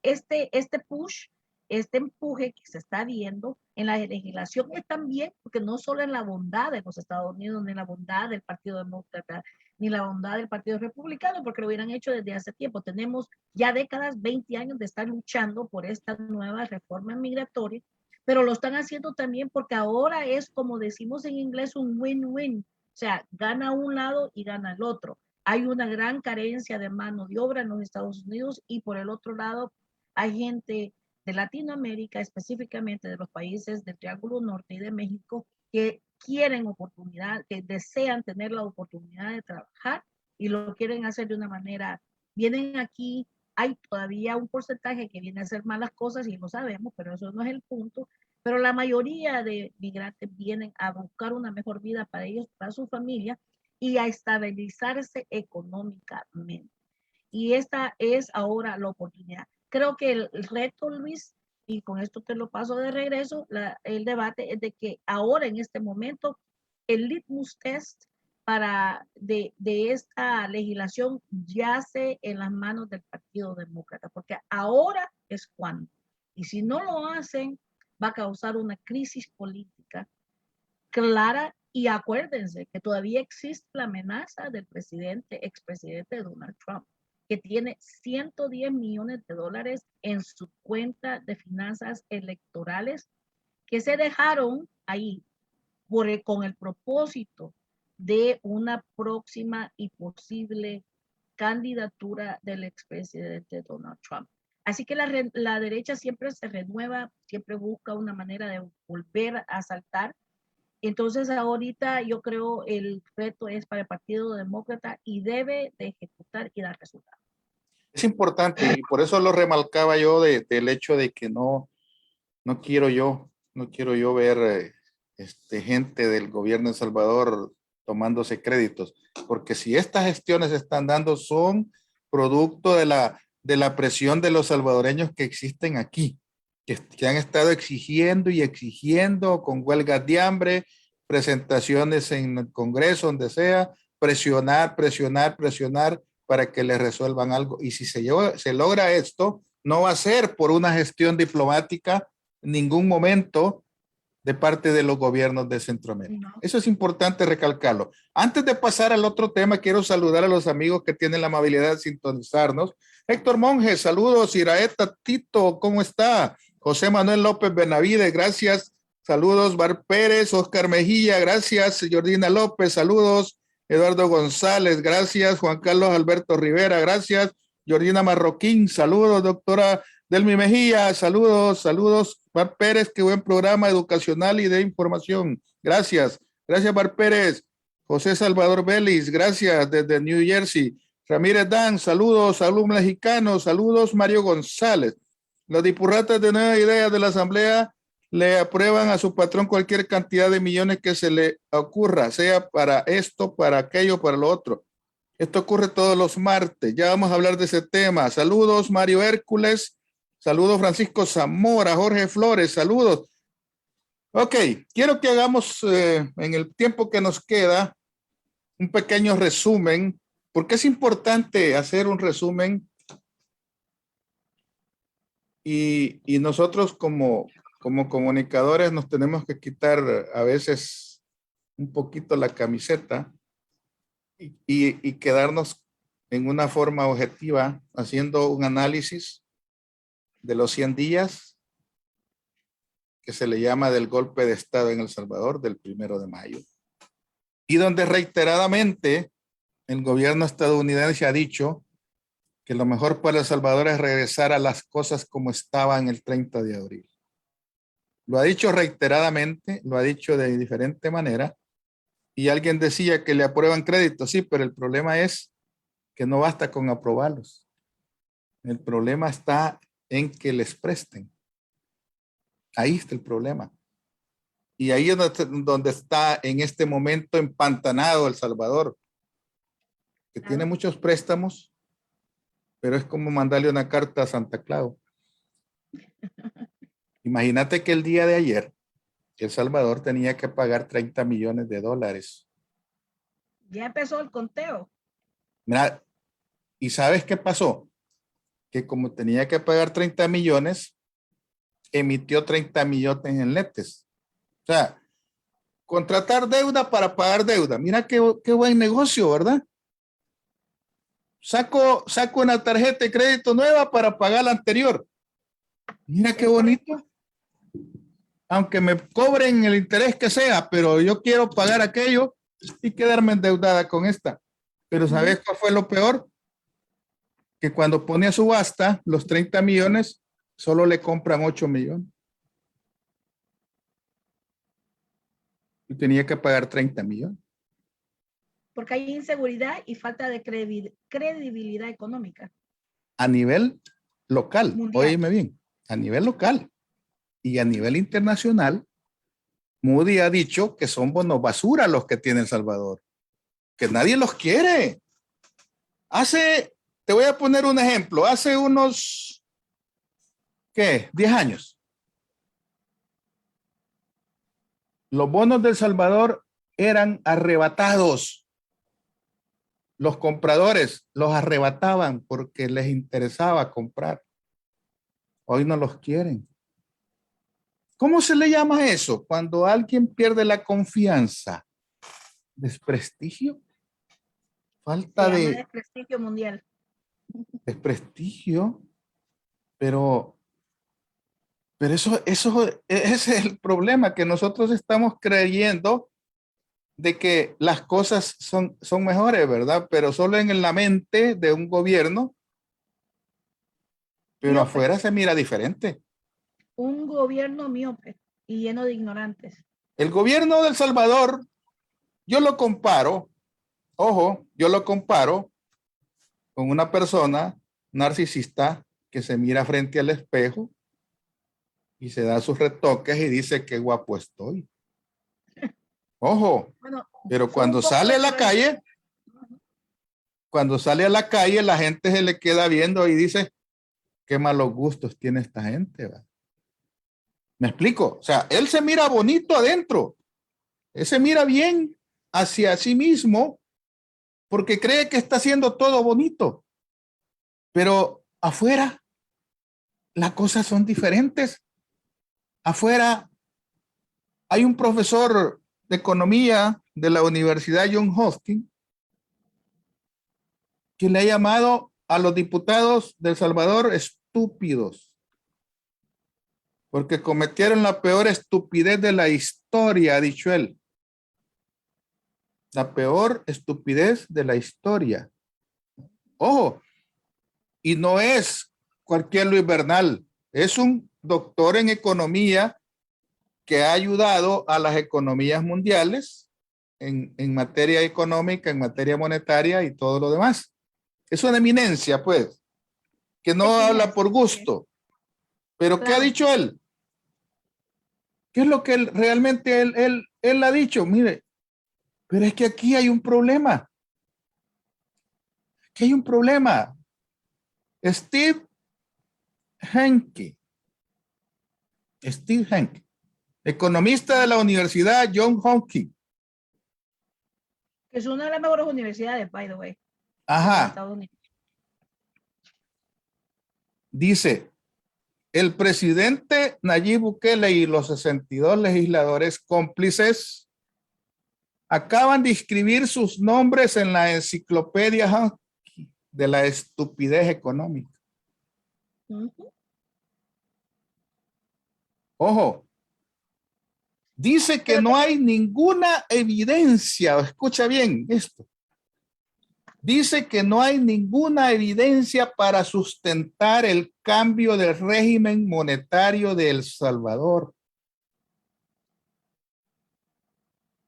este push, este empuje que se está viendo en la legislación es también, porque no solo en la bondad de los Estados Unidos, ni la bondad del Partido Demócrata, ni la bondad del Partido Republicano, porque lo hubieran hecho desde hace tiempo. Tenemos ya décadas, 20 años de estar luchando por esta nueva reforma migratoria, pero lo están haciendo también porque ahora es, como decimos en inglés, un win-win. O sea, gana un lado y gana el otro. Hay una gran carencia de mano de obra en los Estados Unidos y por el otro lado hay gente de Latinoamérica, específicamente de los países del Triángulo Norte y de México, que quieren oportunidad, que desean tener la oportunidad de trabajar y lo quieren hacer de una manera. Vienen aquí, hay todavía un porcentaje que viene a hacer malas cosas y lo sabemos, pero eso no es el punto. Pero la mayoría de migrantes vienen a buscar una mejor vida para ellos, para su familia y a estabilizarse económicamente. Y esta es ahora la oportunidad. Creo que el reto, Luis, y con esto te lo paso de regreso, el debate es de que ahora en este momento el litmus test de esta legislación yace en las manos del Partido Demócrata, porque ahora es cuando. Y si no lo hacen, va a causar una crisis política clara. Y acuérdense que todavía existe la amenaza del expresidente Donald Trump, que tiene 110 millones de dólares en su cuenta de finanzas electorales que se dejaron ahí con el propósito de una próxima y posible candidatura del expresidente Donald Trump. Así que la derecha siempre se renueva, siempre busca una manera de volver a asaltar. Entonces ahorita yo creo el reto es para el Partido Demócrata y debe de ejecutar y dar resultados. Es importante y por eso lo remarcaba yo del hecho de que no quiero yo ver gente del gobierno de El Salvador tomándose créditos, porque si estas gestiones se están dando son producto de la presión de los salvadoreños que existen aquí, que han estado exigiendo y exigiendo con huelgas de hambre, presentaciones en el Congreso, donde sea, presionar para que les resuelvan algo. Y si se logra esto, no va a ser por una gestión diplomática en ningún momento de parte de los gobiernos de Centroamérica. No. Eso es importante recalcarlo. Antes de pasar al otro tema, quiero saludar a los amigos que tienen la amabilidad de sintonizarnos. Héctor Monge, saludos. Iraeta Tito, ¿cómo está? José Manuel López Benavides, gracias. Saludos. Bar Pérez, Oscar Mejía, gracias. Jordina López, saludos. Eduardo González, gracias. Juan Carlos Alberto Rivera, gracias. Jordina Marroquín, saludos. Doctora Delmi Mejía, saludos. Bar Pérez, qué buen programa educacional y de información. Gracias. Bar Pérez. José Salvador Vélez, gracias desde New Jersey. Ramírez Dan, saludos. Alumnos mexicanos, saludos. Mario González. Los dipurratas de Nueva Ideas de la Asamblea le aprueban a su patrón cualquier cantidad de millones que se le ocurra, sea para esto, para aquello, para lo otro. Esto ocurre todos los martes. Ya vamos a hablar de ese tema. Saludos, Mario Hércules. Saludos, Francisco Zamora, Jorge Flores. Saludos. Ok, quiero que hagamos en el tiempo que nos queda un pequeño resumen, porque es importante hacer un resumen y nosotros como comunicadores nos tenemos que quitar a veces un poquito la camiseta y quedarnos en una forma objetiva haciendo un análisis de los 100 días que se le llama del golpe de Estado en El Salvador del 1 de mayo. Y donde reiteradamente el gobierno estadounidense ha dicho que lo mejor para El Salvador es regresar a las cosas como estaban el 30 de abril. Lo ha dicho reiteradamente, lo ha dicho de diferente manera, y alguien decía que le aprueban créditos, sí, pero el problema es que no basta con aprobarlos. El problema está en que les presten. Ahí está el problema. Y ahí es donde está en este momento empantanado El Salvador, que tiene muchos préstamos, pero es como mandarle una carta a Santa Claus. Imagínate que el día de ayer, El Salvador tenía que pagar 30 millones de dólares. Ya empezó el conteo. Mira, ¿y sabes qué pasó? Que como tenía que pagar 30 millones, emitió 30 millones en letes. O sea, contratar deuda para pagar deuda. Mira qué buen negocio, ¿verdad? Saco una tarjeta de crédito nueva para pagar la anterior. Mira qué bonito. Aunque me cobren el interés que sea, pero yo quiero pagar aquello y quedarme endeudada con esta. Pero ¿sabes cuál fue lo peor? Que cuando pone a subasta los 30 millones, solo le compran 8 millones. Y tenía que pagar 30 millones. Porque hay inseguridad y falta de credibilidad económica. A nivel local, Mundial. óyeme bien, a nivel local y a nivel internacional, Moody ha dicho que son bonos basura los que tiene El Salvador, que nadie los quiere. Te voy a poner un ejemplo, hace unos, ¿qué? 10 años. Los bonos de El Salvador eran arrebatados. Los compradores los arrebataban porque les interesaba comprar. Hoy no los quieren. ¿Cómo se le llama eso? Cuando alguien pierde la confianza. ¿Desprestigio? Falta de desprestigio mundial. Desprestigio, pero eso es el problema, que nosotros estamos creyendo de que las cosas son mejores, ¿verdad? Pero solo en la mente de un gobierno, pero miope. Afuera se mira diferente. Un gobierno miope y lleno de ignorantes. El gobierno de El Salvador, yo lo comparo con una persona narcisista que se mira frente al espejo y se da sus retoques y dice qué guapo estoy. Ojo, bueno, pero cuando sale a la calle, la gente se le queda viendo y dice qué malos gustos tiene esta gente, ¿verdad? ¿Me explico? O sea, él se mira bonito adentro, él se mira bien hacia sí mismo porque cree que está haciendo todo bonito, pero afuera las cosas son diferentes. Afuera hay un profesor de economía de la Universidad Johns Hopkins que le ha llamado a los diputados de El Salvador estúpidos porque cometieron la peor estupidez de la historia, ha dicho él. La peor estupidez de la historia. Ojo, y no es cualquier Luis Bernal, es un doctor en economía que ha ayudado a las economías mundiales en materia económica, en materia monetaria y todo lo demás. Es una eminencia, pues, que no habla por gusto. Pero claro. ¿Qué ha dicho él? ¿Qué es lo que realmente él ha dicho? Mire, pero es que aquí hay un problema. que hay un problema. Steve Henke, economista de la Universidad John Hopkins. Es una de las mejores universidades, by the way. Ajá. De Estados Unidos. Dice, el presidente Nayib Bukele y los 62 legisladores cómplices acaban de inscribir sus nombres en la enciclopedia de la estupidez económica. Ojo, dice que no hay ninguna evidencia, escucha bien esto, dice que no hay ninguna evidencia para sustentar el cambio del régimen monetario de El Salvador.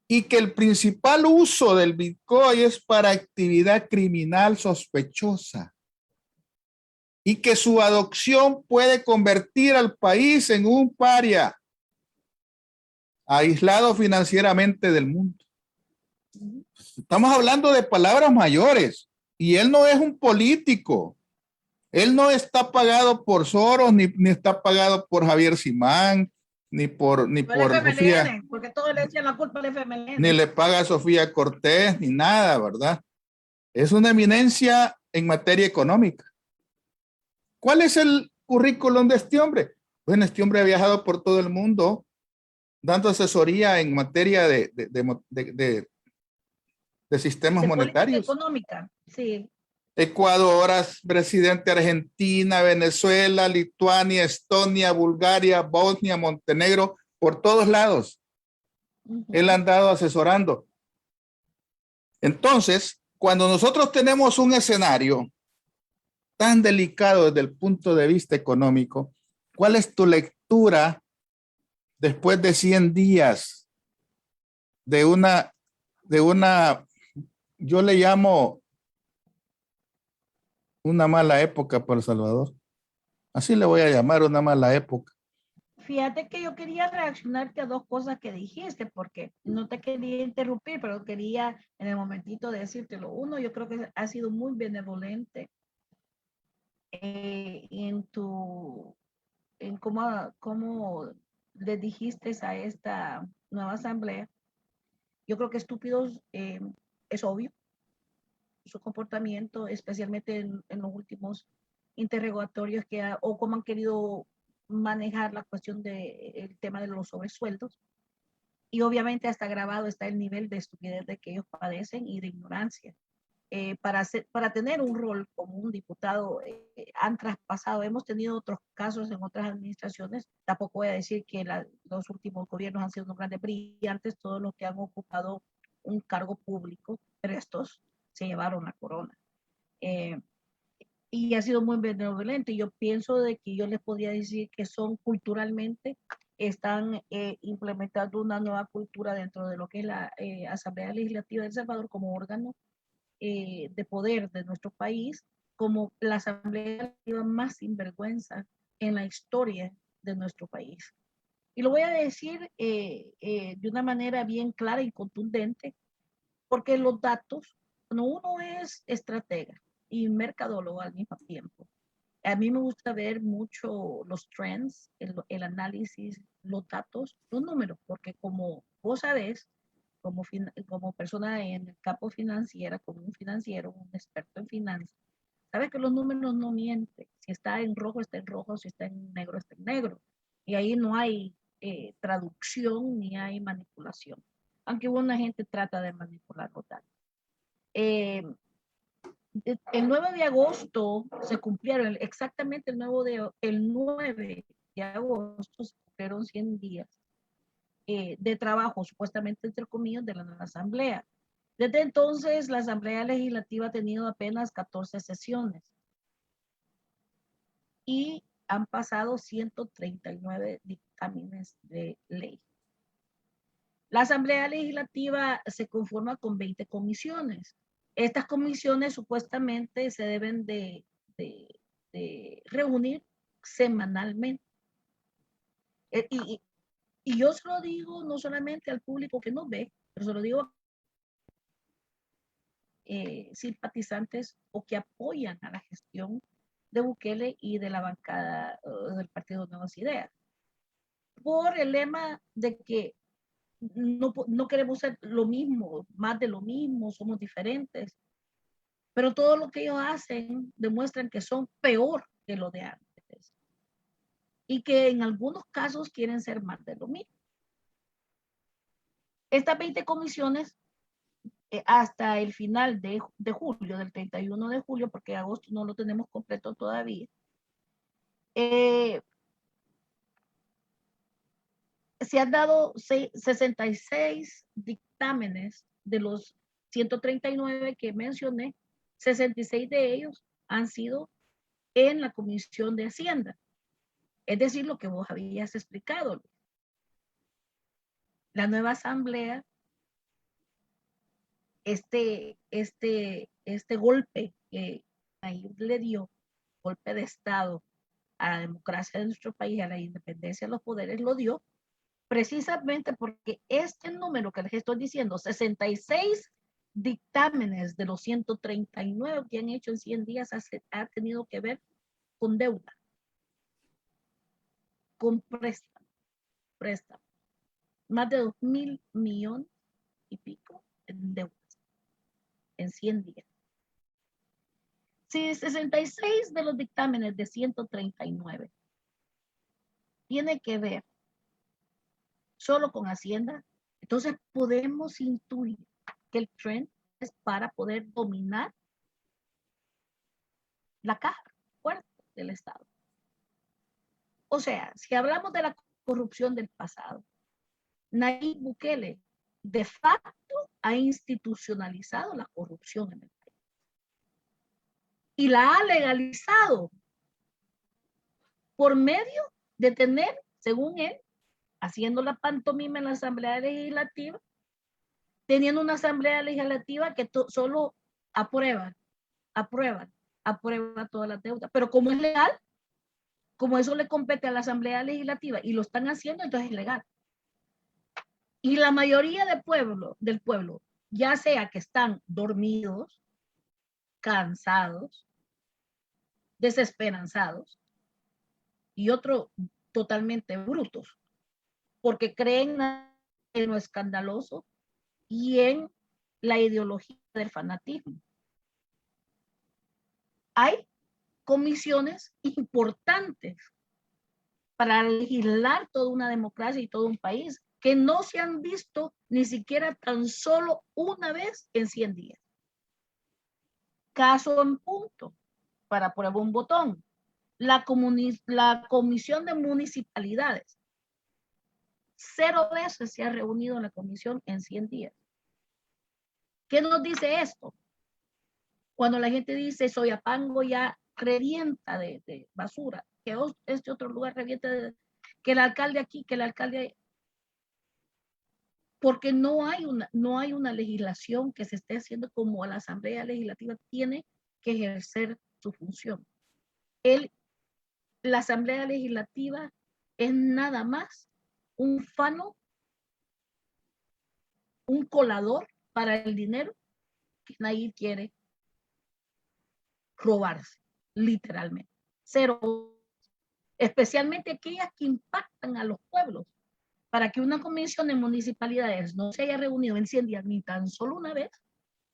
Y que el principal uso del Bitcoin es para actividad criminal sospechosa. Y que su adopción puede convertir al país en un paria, aislado financieramente del mundo. Estamos hablando de palabras mayores. Y él no es un político. Él no está pagado por Soros, ni está pagado por Javier Simán, ni por Sofía, porque todos le echan la culpa al FMLN. Ni le paga a Sofía Cortés, ni nada, ¿verdad? Es una eminencia en materia económica. ¿Cuál es el currículum de este hombre? Bueno, este hombre ha viajado por todo el mundo dando asesoría en materia de sistemas monetarios. Económica, sí. Ecuador, presidente de Argentina, Venezuela, Lituania, Estonia, Bulgaria, Bosnia, Montenegro, por todos lados. Él ha andado asesorando. Entonces, cuando nosotros tenemos un escenario tan delicado desde el punto de vista económico, ¿cuál es tu lectura después de 100 días de una, yo le llamo una mala época para El Salvador? Así le voy a llamar, una mala época. Fíjate que yo quería reaccionarte a dos cosas que dijiste, porque no te quería interrumpir, pero quería en el momentito decírtelo. Uno, yo creo que ha sido muy benevolente en cómo le dijiste a esta nueva asamblea. Yo creo que estúpidos es obvio su comportamiento, especialmente en los últimos interrogatorios o cómo han querido manejar la cuestión del tema de los sobresueldos. Y obviamente hasta grabado está el nivel de estupidez de que ellos padecen y de ignorancia. Para tener un rol como un diputado han traspasado, hemos tenido otros casos en otras administraciones, tampoco voy a decir que los últimos gobiernos han sido unos grandes brillantes, todos los que han ocupado un cargo público, pero estos se llevaron la corona. Y ha sido muy benevolente. Yo pienso de que yo les podría decir que son culturalmente, están implementando una nueva cultura dentro de lo que es la Asamblea Legislativa de El Salvador como órgano de poder de nuestro país, como la Asamblea Legislativa más sinvergüenza en la historia de nuestro país. Y lo voy a decir de una manera bien clara y contundente, porque los datos, cuando uno es estratega y mercadólogo al mismo tiempo, a mí me gusta ver mucho los trends, el análisis, los datos, los números, porque como vos sabés, como persona en el campo financiera, como un financiero, un experto en finanzas, sabes que los números no mienten. Si está en rojo, está en rojo, si está en negro, está en negro. Y ahí no hay traducción ni hay manipulación, aunque una gente trata de manipular total. El 9 de agosto se cumplieron, exactamente el 9 de agosto se cumplieron 100 días de trabajo, supuestamente entre comillas, de la nueva asamblea. Desde entonces, la Asamblea Legislativa ha tenido apenas 14 sesiones y han pasado 139 dictámenes de ley. La Asamblea Legislativa se conforma con 20 comisiones. Estas comisiones supuestamente se deben de reunir semanalmente. Y yo se lo digo no solamente al público que nos ve, pero se lo digo simpatizantes o que apoyan a la gestión de Bukele y de la bancada del Partido Nuevas Ideas. Por el lema de que no queremos ser lo mismo, más de lo mismo, somos diferentes. Pero todo lo que ellos hacen demuestran que son peor que lo de antes. Y que en algunos casos quieren ser más de lo mismo. Estas 20 comisiones, hasta el final de julio, del 31 de julio, porque agosto no lo tenemos completo todavía, se han dado 66 dictámenes de los 139 que mencioné. 66 de ellos han sido en la Comisión de Hacienda. Es decir, lo que vos habías explicado. La nueva asamblea, este golpe que ahí le dio, golpe de Estado a la democracia de nuestro país, a la independencia de los poderes, lo dio precisamente porque este número que les estoy diciendo, 66 dictámenes de los 139 que han hecho en 100 días, ha tenido que ver con deuda, con préstamo. Más de 2.000 millones y pico en deudas en 100 días. Si 66 de los dictámenes de 139 tiene que ver solo con Hacienda, entonces podemos intuir que el trend es para poder dominar la caja fuerte del Estado. O sea, si hablamos de la corrupción del pasado, Nayib Bukele de facto ha institucionalizado la corrupción en el país y la ha legalizado por medio de tener, según él, haciendo la pantomima en la Asamblea Legislativa, teniendo una Asamblea Legislativa que solo aprueba toda la deuda. Pero como es legal, como eso le compete a la Asamblea Legislativa y lo están haciendo, entonces es legal. Y la mayoría del pueblo, ya sea que están dormidos, cansados, desesperanzados, y otros totalmente brutos, porque creen en lo escandaloso y en la ideología del fanatismo. Hay comisiones importantes para legislar toda una democracia y todo un país que no se han visto ni siquiera tan solo una vez en 100 días. Caso en punto, para prueba un botón, la Comisión de Municipalidades. 0 veces se ha reunido en la comisión en 100 días. ¿Qué nos dice esto? Cuando la gente dice Soyapango ya revienta de basura, que este otro lugar revienta que el alcalde aquí, que el alcalde, porque no hay una legislación que se esté haciendo como la Asamblea Legislativa tiene que ejercer su función. La Asamblea Legislativa es nada más un fano, un colador para el dinero que nadie quiere robarse, literalmente. 0, especialmente aquellas que impactan a los pueblos. Para que una comisión de municipalidades no se haya reunido en 100 días ni tan solo una vez,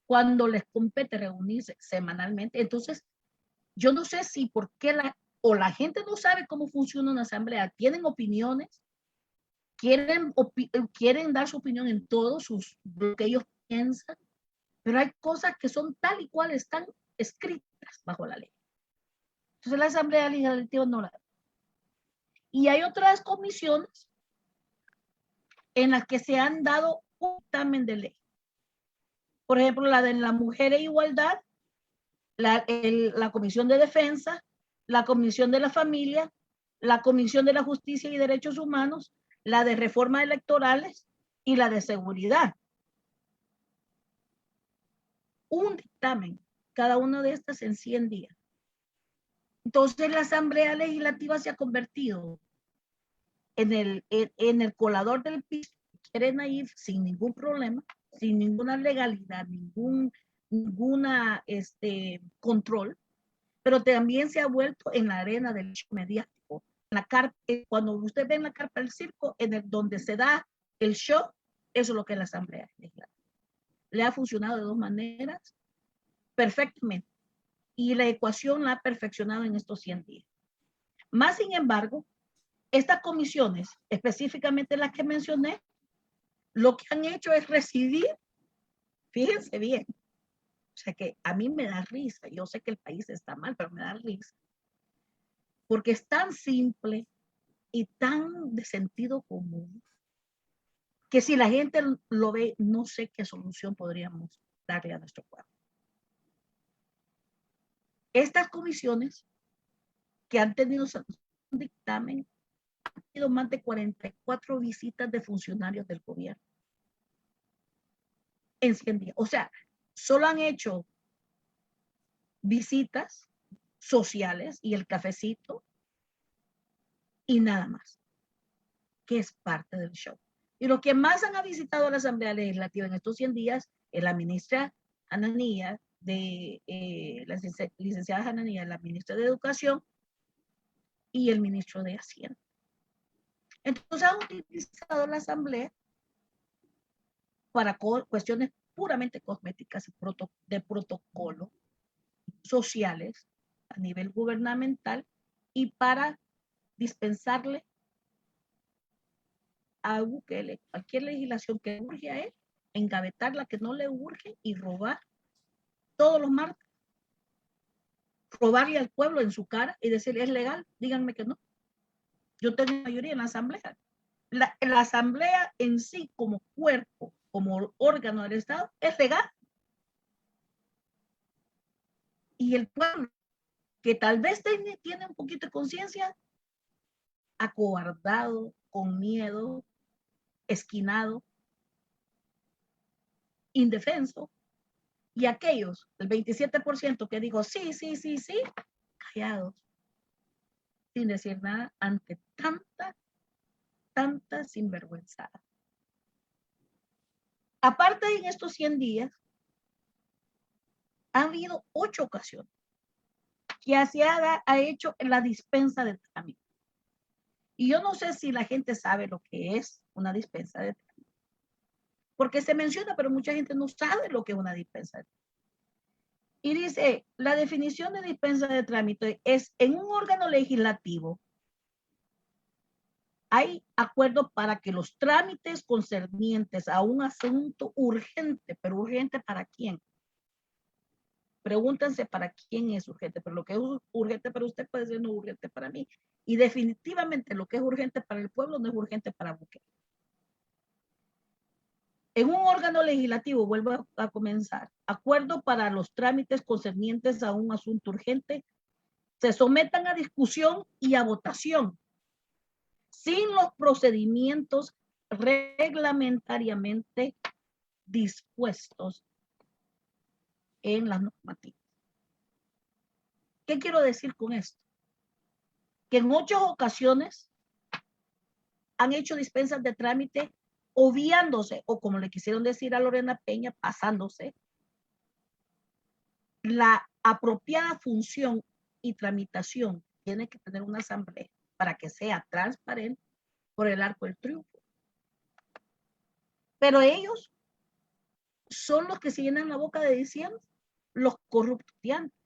cuando les compete reunirse semanalmente. Entonces, yo no sé si por qué la gente no sabe cómo funciona una asamblea, tienen opiniones, quieren dar su opinión en todo lo que ellos piensan, pero hay cosas que son tal y cual están escritas bajo la ley. Entonces la Asamblea Legislativa no la... Y hay otras comisiones en las que se han dado un dictamen de ley. Por ejemplo, la de la mujer e igualdad, la Comisión de Defensa, la Comisión de la Familia, la Comisión de la Justicia y Derechos Humanos, la de Reformas Electorales y la de Seguridad. Un dictamen, cada una de estas en 100 días. Entonces la Asamblea Legislativa se ha convertido en el colador del piso, quieren ir sin ningún problema, sin ninguna legalidad, ningún ninguna control, pero también se ha vuelto en la arena del show mediático. La carpa, cuando usted ve en la carpa del circo, donde se da el show, eso es lo que es la Asamblea Legislativa. Le ha funcionado de dos maneras perfectamente. Y la ecuación la ha perfeccionado en estos 100 días. Más sin embargo, estas comisiones, específicamente las que mencioné, lo que han hecho es residir, fíjense bien, o sea que a mí me da risa, yo sé que el país está mal, pero me da risa, porque es tan simple y tan de sentido común, que si la gente lo ve, no sé qué solución podríamos darle a nuestro pueblo. Estas comisiones que han tenido un dictamen, han tenido más de 44 visitas de funcionarios del gobierno en 100 días. O sea, solo han hecho visitas sociales y el cafecito y nada más, que es parte del show. Y los que más han visitado la Asamblea Legislativa en estos 100 días es la ministra Hananía, la licenciada Hananía, la ministra de Educación y el ministro de Hacienda. Entonces han utilizado la Asamblea para cuestiones puramente cosméticas y de protocolo sociales a nivel gubernamental y para dispensarle a Bukele cualquier legislación que urge a él, engavetar la que no le urge y robar todos los martes, robarle al pueblo en su cara y decirle, ¿es legal? Díganme que no. Yo tengo mayoría en la Asamblea. La Asamblea en sí como cuerpo, como órgano del Estado, es legal. Y el pueblo, que tal vez tiene un poquito de conciencia, acobardado, con miedo, esquinado, indefenso, y aquellos, el 27% que dijo sí, sí, sí, sí, callados, sin decir nada ante tanta sinvergüenzada. Aparte, en estos 100 días, han habido 8 ocasiones que se ha hecho en la dispensa de trámite. Y yo no sé si la gente sabe lo que es una dispensa de trámite, porque se menciona, pero mucha gente no sabe lo que es una dispensa de trámite. Y dice, la definición de dispensa de trámite es en un órgano legislativo hay acuerdo para que los trámites concernientes a un asunto urgente, pero urgente ¿para quién? Pregúntense para quién es urgente, pero lo que es urgente para usted puede ser no urgente para mí. Y definitivamente lo que es urgente para el pueblo no es urgente para Bukele. En un órgano legislativo, vuelvo a comenzar, acuerdo para los trámites concernientes a un asunto urgente, se sometan a discusión y a votación, sin los procedimientos reglamentariamente dispuestos en las normativas. ¿Qué quiero decir con esto? Que en 8 ocasiones han hecho dispensas de trámite obviándose, o como le quisieron decir a Lorena Peña, pasándose la apropiada función y tramitación. Tiene que tener una asamblea para que sea transparente por el arco del triunfo. Pero ellos son los que se llenan la boca de diciendo los corruptiantes.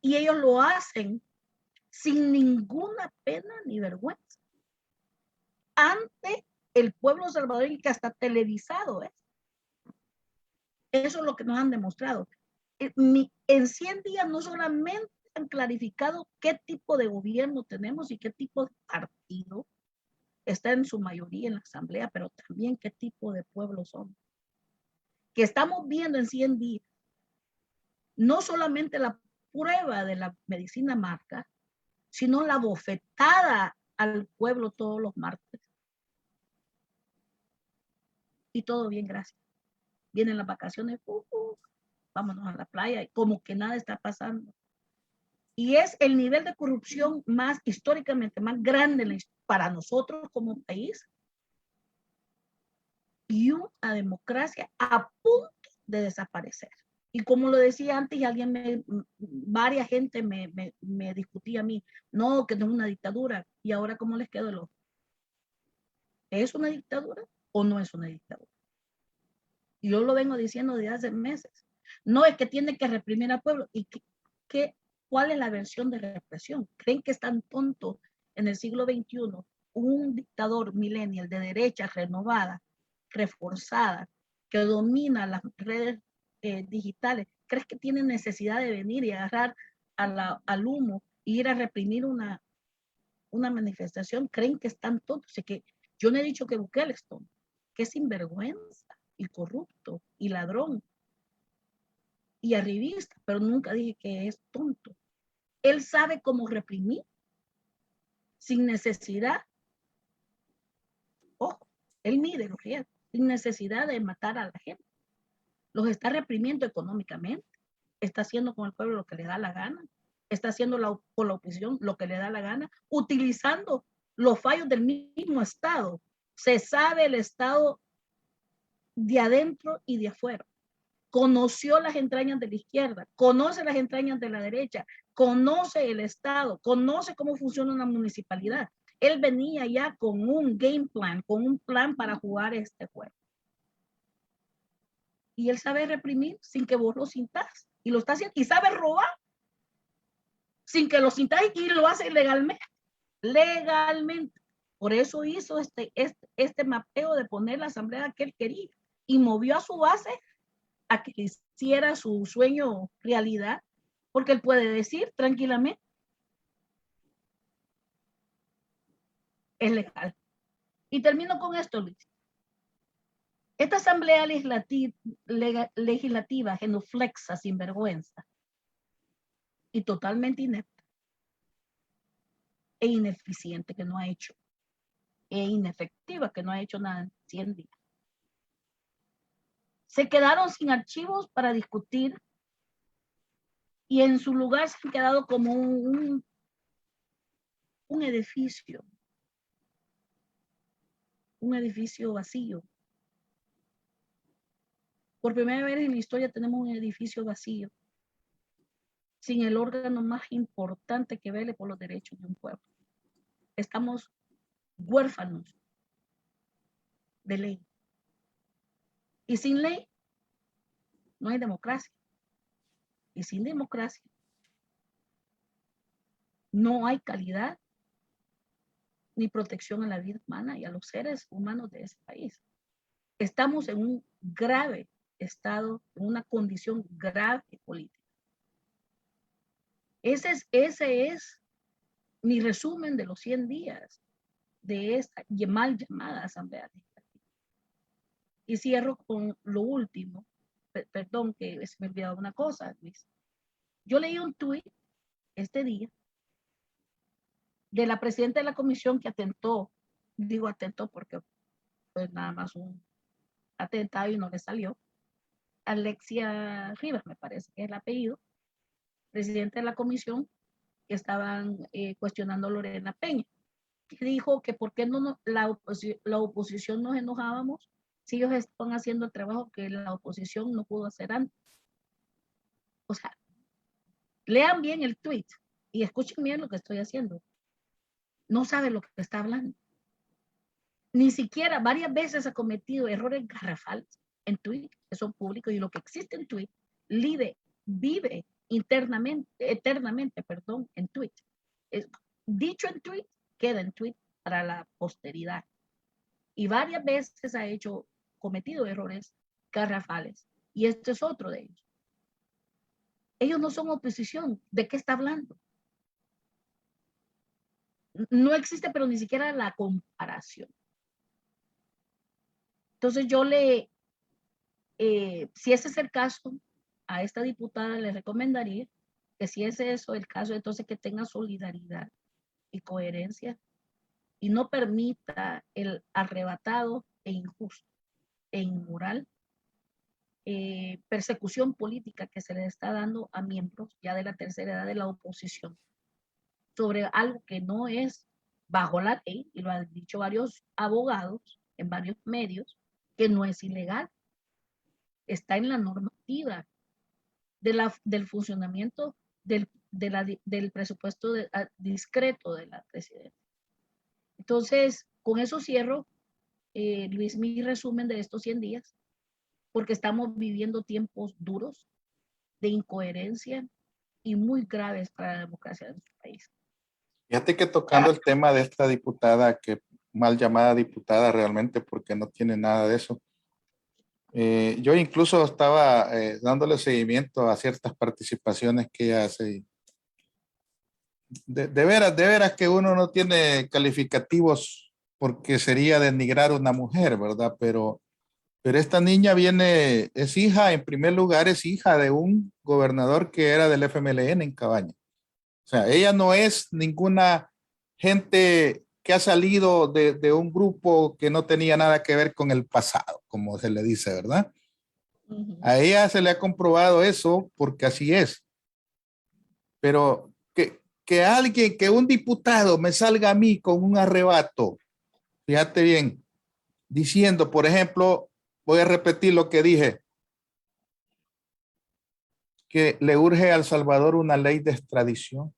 Y ellos lo hacen sin ninguna pena ni vergüenza ante el pueblo salvadoreño, que hasta televisado es. Eso es lo que nos han demostrado. En 100 días no solamente han clarificado qué tipo de gobierno tenemos y qué tipo de partido está en su mayoría en la asamblea, pero también qué tipo de pueblo son. Que estamos viendo en 100 días no solamente la prueba de la medicina marca, sino la bofetada al pueblo todos los martes. Y todo bien, gracias. Vienen las vacaciones, vámonos a la playa, y como que nada está pasando. Y es el nivel de corrupción más históricamente más grande para nosotros como país, y una democracia a punto de desaparecer. Y como lo decía antes, varias gente me discutía a mí, no, que no es una dictadura. Y ahora, ¿cómo les quedó el ojo? ¿Es una dictadura o no es una dictadura? Y yo lo vengo diciendo desde hace meses. No es que tiene que reprimir al pueblo. ¿Y cuál es la versión de represión? ¿Creen que es tan tonto en el siglo XXI un dictador millennial de derecha renovada, reforzada, que domina las redes digitales? ¿Crees que tiene necesidad de venir y agarrar al humo e ir a reprimir una manifestación? ¿Creen que es tan tonto? O sea, que yo no he dicho que Bukele es tonto, que es sinvergüenza y corrupto y ladrón y arribista, pero nunca dije que es tonto. Él sabe cómo reprimir sin necesidad. Ojo, él mide los riesgos, sin necesidad de matar a la gente. Los está reprimiendo económicamente, está haciendo con el pueblo lo que le da la gana, está haciendo con la oposición lo que le da la gana, utilizando los fallos del mismo Estado. Se sabe el Estado de adentro y de afuera. Conoció las entrañas de la izquierda, conoce las entrañas de la derecha, conoce el Estado, conoce cómo funciona una municipalidad. Él venía ya con un game plan, con un plan para jugar este juego. Y él sabe reprimir sin que vos lo sintas. Y lo está haciendo. Y sabe robar sin que lo sintas, y lo hace legalmente. Legalmente. Por eso hizo este mapeo de poner la asamblea que él quería. Y movió a su base a que hiciera su sueño realidad, porque él puede decir tranquilamente, es legal. Y termino con esto, Luis. Esta asamblea legislativa genuflexa, sinvergüenza y totalmente inepta e ineficiente, que no ha hecho, e inefectiva, que no ha hecho nada en 100 días. Se quedaron sin archivos para discutir y en su lugar se han quedado como un edificio vacío. Por primera vez en la historia tenemos un edificio vacío, sin el órgano más importante que vele por los derechos de un pueblo. Estamos huérfanos de ley. Y sin ley no hay democracia. Y sin democracia no hay calidad ni protección a la vida humana y a los seres humanos de ese país. Estamos en un grave estado, en una condición grave política. Ese es mi resumen de los 100 días de esta mal llamada Asamblea Legislativa. Y cierro con lo último. Perdón que se me olvidaba una cosa, Luis. Yo leí un tuit este día de la presidenta de la comisión que atentó porque pues nada más un atentado y no le salió. Alexia Rivas, me parece que es el apellido, presidente de la comisión, que estaban cuestionando a Lorena Peña, que dijo que por qué no la oposición nos enojábamos si ellos están haciendo el trabajo que la oposición no pudo hacer antes. O sea, lean bien el tweet y escuchen bien lo que estoy haciendo. No sabe lo que está hablando. Ni siquiera varias veces ha cometido errores garrafales en tweet que son públicos, y lo que existe en tweet vive eternamente, en tweet. Dicho en tweet, queda en tweet para la posteridad. Y varias veces ha cometido errores garrafales. Y este es otro de ellos. Ellos no son oposición. ¿De qué está hablando? No existe, pero ni siquiera la comparación. Entonces yo si ese es el caso, a esta diputada le recomendaría que si ese es el caso, entonces que tenga solidaridad y coherencia y no permita el arrebatado e injusto e inmoral persecución política que se le está dando a miembros ya de la tercera edad de la oposición sobre algo que no es bajo la ley, y lo han dicho varios abogados en varios medios, que no es ilegal. está en la normativa del funcionamiento del presupuesto discreto de la presidencia. Entonces, con eso cierro, Luis, mi resumen de estos 100 días, porque estamos viviendo tiempos duros de incoherencia y muy graves para la democracia de nuestro país. Fíjate que tocando el tema de esta diputada, que mal llamada diputada realmente, porque no tiene nada de eso. Yo incluso estaba dándole seguimiento a ciertas participaciones que ella hace. De veras que uno no tiene calificativos porque sería denigrar a una mujer, ¿verdad? Pero esta niña viene, es hija, en primer lugar, es hija de un gobernador que era del FMLN en Cabaña. O sea, ella no es ninguna gente que ha salido de un grupo que no tenía nada que ver con el pasado, como se le dice, ¿verdad? A ella se le ha comprobado eso porque así es. Pero que alguien, que un diputado me salga a mí con un arrebato, fíjate bien, diciendo, por ejemplo, voy a repetir lo que dije, que le urge a El Salvador una ley de extradición.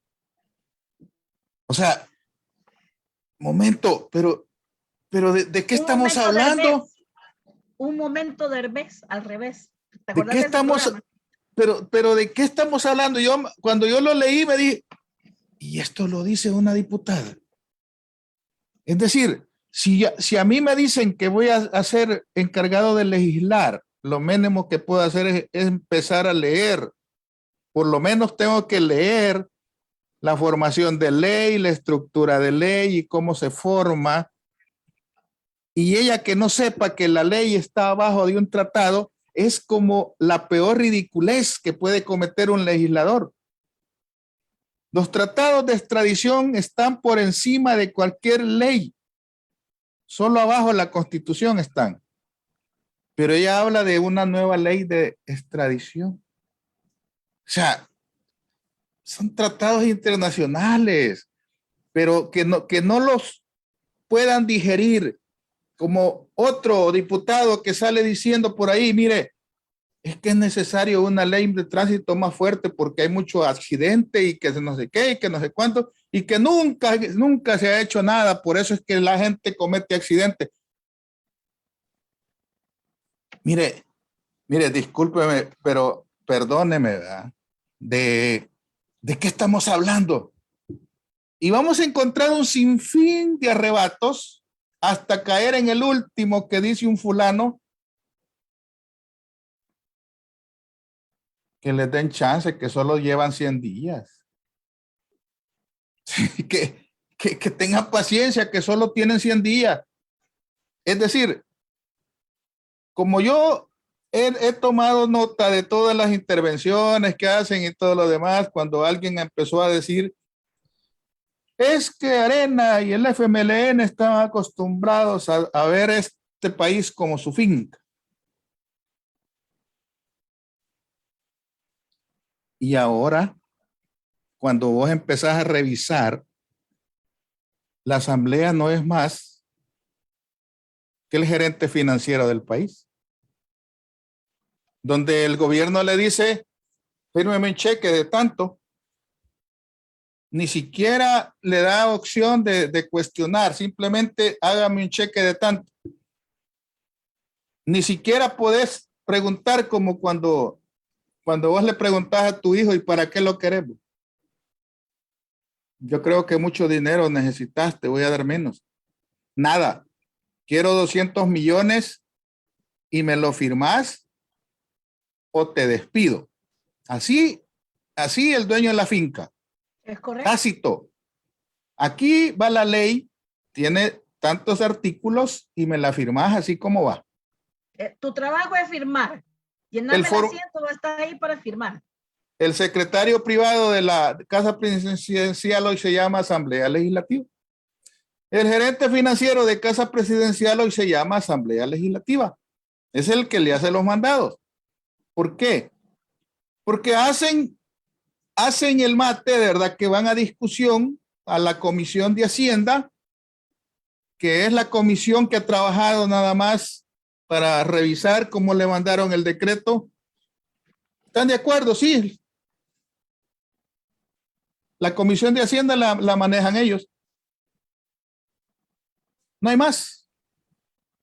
O sea, momento, pero ¿de qué estamos hablando? Un momento Derbez, al revés. ¿De qué estamos? Pero ¿de qué estamos hablando? Cuando yo lo leí me dije, y esto lo dice una diputada. Es decir, si a mí me dicen que voy a ser encargado de legislar, lo mínimo que puedo hacer es empezar a leer. Por lo menos tengo que leer la formación de ley, la estructura de ley y cómo se forma. Y ella que no sepa que la ley está abajo de un tratado es como la peor ridiculez que puede cometer un legislador. Los tratados de extradición están por encima de cualquier ley. Solo abajo la Constitución están. Pero ella habla de una nueva ley de extradición. O sea, son tratados internacionales, pero que no los puedan digerir, como otro diputado que sale diciendo por ahí, mire, es que es necesario una ley de tránsito más fuerte porque hay mucho accidente y que no sé qué y que no sé cuánto y que nunca se ha hecho nada, por eso es que la gente comete accidentes. Mire, discúlpeme, pero perdóneme, ¿verdad? ¿De qué estamos hablando? Y vamos a encontrar un sinfín de arrebatos hasta caer en el último que dice un fulano, que les den chance, que solo llevan 100 días. que tengan paciencia, que solo tienen 100 días. Es decir, como yo he tomado nota de todas las intervenciones que hacen y todo lo demás, cuando alguien empezó a decir, es que Arena y el FMLN están acostumbrados a ver este país como su finca. Y ahora, cuando vos empezás a revisar, la asamblea no es más que el gerente financiero del país, donde el gobierno le dice, fírmeme un cheque de tanto, ni siquiera le da opción de cuestionar, simplemente hágame un cheque de tanto. Ni siquiera podés preguntar como cuando vos le preguntás a tu hijo, ¿y para qué lo queremos? Yo creo que mucho dinero necesitas, te voy a dar menos. Nada. Quiero 200 millones y me lo firmás o te despido. Así el dueño de la finca. Es correcto. Tácito. Aquí va la ley, tiene tantos artículos y me la firmás así como va. Tu trabajo es firmar. Llenarme el asiento, va a estar ahí para firmar. El secretario privado de la Casa Presidencial hoy se llama Asamblea Legislativa. El gerente financiero de Casa Presidencial hoy se llama Asamblea Legislativa. Es el que le hace los mandados. ¿Por qué? Porque hacen el mate, de verdad, que van a discusión a la Comisión de Hacienda, que es la comisión que ha trabajado nada más para revisar cómo le mandaron el decreto. ¿Están de acuerdo? Sí. La Comisión de Hacienda la manejan ellos. No hay más.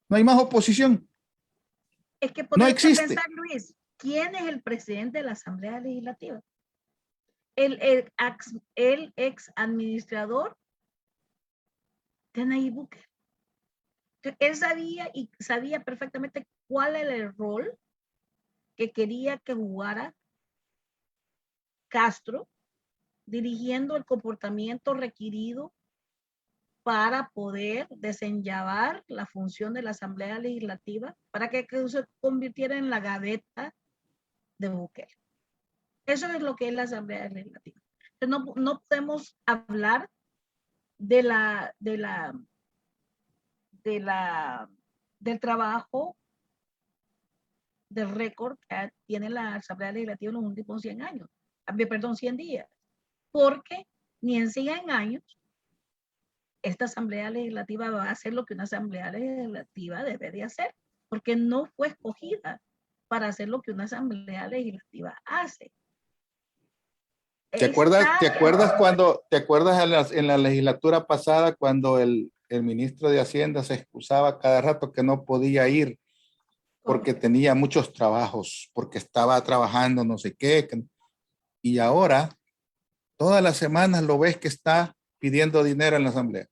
No hay más oposición. Es que no ponerte a existe. pensar, Luis, ¿quién es el presidente de la Asamblea Legislativa? El ex administrador de Nayib Bukele. Él sabía perfectamente cuál era el rol que quería que jugara Castro, dirigiendo el comportamiento requerido para poder desenllavar la función de la Asamblea Legislativa para que se convirtiera en la gaveta de Bukele. Eso es lo que es la Asamblea Legislativa. Entonces, no podemos hablar del trabajo, del récord que tiene la Asamblea Legislativa en los últimos 100 años, perdón, 100 días, porque ni en 100 años esta Asamblea Legislativa va a hacer lo que una Asamblea Legislativa debe de hacer, porque no fue escogida para hacer lo que una Asamblea Legislativa hace. ¿Te acuerdas en la legislatura pasada cuando el ministro de Hacienda se excusaba cada rato que no podía ir porque tenía muchos trabajos, porque estaba trabajando no sé qué, y ahora todas las semanas lo ves que está pidiendo dinero en la Asamblea?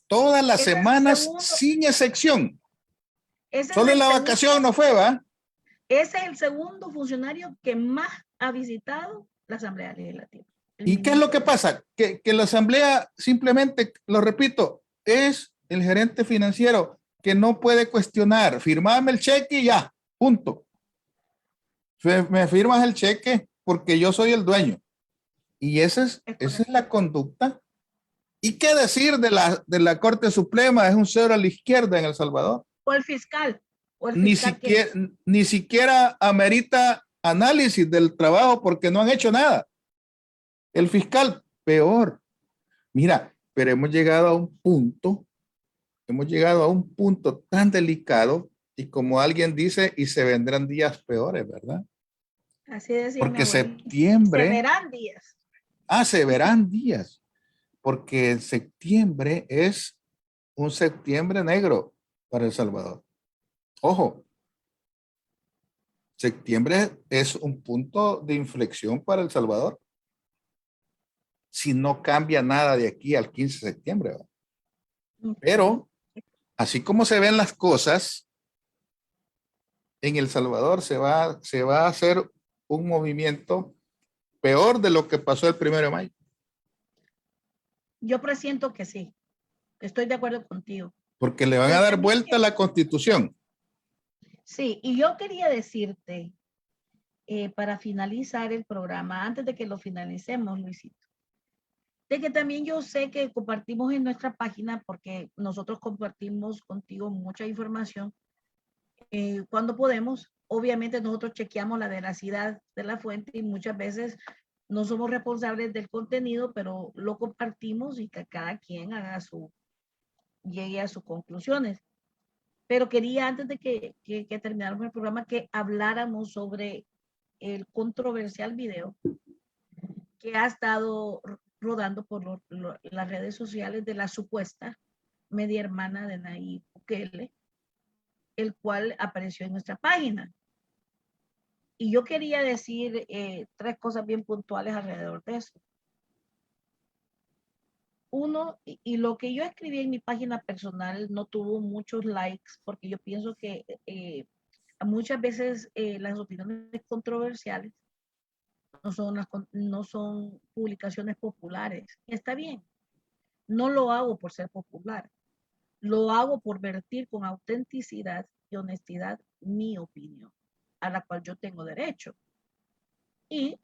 Todas las semanas, sin excepción. Solo en la vacación no fue, ¿va? Ese es el segundo funcionario que más ha visitado la Asamblea Legislativa. ¿Y qué es lo que pasa? Que la Asamblea simplemente, lo repito, es el gerente financiero que no puede cuestionar. Firmame el cheque y ya, punto. Me firmas el cheque porque yo soy el dueño. Y esa es la conducta. ¿Y qué decir de la Corte Suprema? Es un cero a la izquierda en El Salvador. O el fiscal. Ni siquiera amerita análisis del trabajo porque no han hecho nada. El fiscal, peor. Mira, pero hemos llegado a un punto tan delicado y como alguien dice, y se vendrán días peores, ¿verdad? Así decía porque mi abuelo. septiembre. Se verán días. Se verán días. Porque septiembre es un septiembre negro para El Salvador. Ojo, septiembre es un punto de inflexión para El Salvador. Si no cambia nada de aquí al 15 de septiembre. Pero, así como se ven las cosas, en El Salvador se va a hacer un movimiento peor de lo que pasó el 1 de mayo. Yo presiento que sí. Estoy de acuerdo contigo. Porque le van a dar vuelta a la Constitución. Sí, y yo quería decirte, para finalizar el programa, antes de que lo finalicemos, Luisito, de que también yo sé que compartimos en nuestra página, porque nosotros compartimos contigo mucha información cuando podemos. Obviamente nosotros chequeamos la veracidad de la fuente y muchas veces no somos responsables del contenido, pero lo compartimos y que cada quien llegue a sus conclusiones. Pero quería, antes de que termináramos el programa, que habláramos sobre el controversial video que ha estado rodando por las redes sociales de la supuesta media hermana de Nayib Bukele, el cual apareció en nuestra página. Y yo quería decir 3 cosas bien puntuales alrededor de eso. Uno, y lo que yo escribí en mi página personal no tuvo muchos likes, porque yo pienso que muchas veces las opiniones controversiales no son publicaciones populares. Está bien. No lo hago por ser popular. Lo hago por vertir con autenticidad y honestidad mi opinión, a la cual yo tengo derecho. Y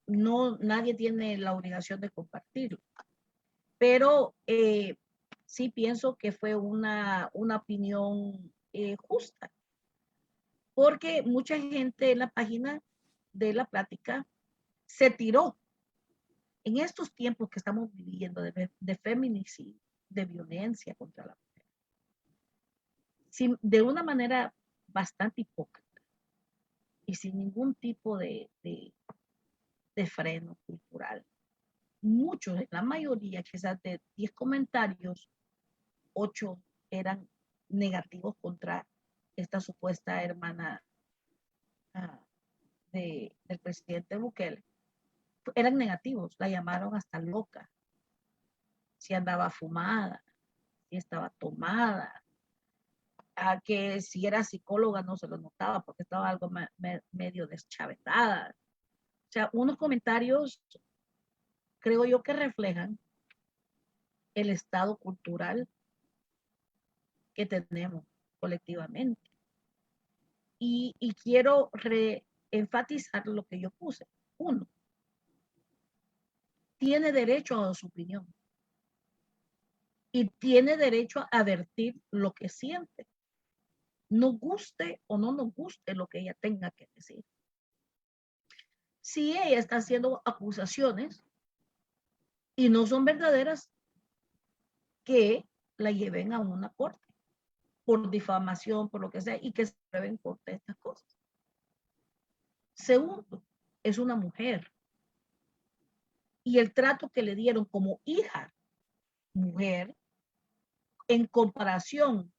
nadie tiene la obligación de compartirlo. Pero sí pienso que fue una opinión justa. Porque mucha gente en la página de la plática se tiró. En estos tiempos que estamos viviendo de feminicidio, de violencia contra la mujer, de una manera bastante hipócrita y sin ningún tipo de freno cultural. Muchos, la mayoría, quizás de 10 comentarios, 8 eran negativos contra esta supuesta hermana del presidente Bukele. Eran negativos, la llamaron hasta loca, si andaba fumada, si estaba tomada, a que si era psicóloga no se lo notaba porque estaba algo medio deschavetada. O sea, unos comentarios creo yo que reflejan el estado cultural que tenemos colectivamente. Y quiero enfatizar lo que yo puse. Uno, tiene derecho a su opinión y tiene derecho a advertir lo que siente. Nos guste o no nos guste lo que ella tenga que decir. Si ella está haciendo acusaciones y no son verdaderas, que la lleven a una corte por difamación, por lo que sea, y que se prueben corte estas cosas. Segundo, es una mujer. Y el trato que le dieron como hija, mujer, en comparación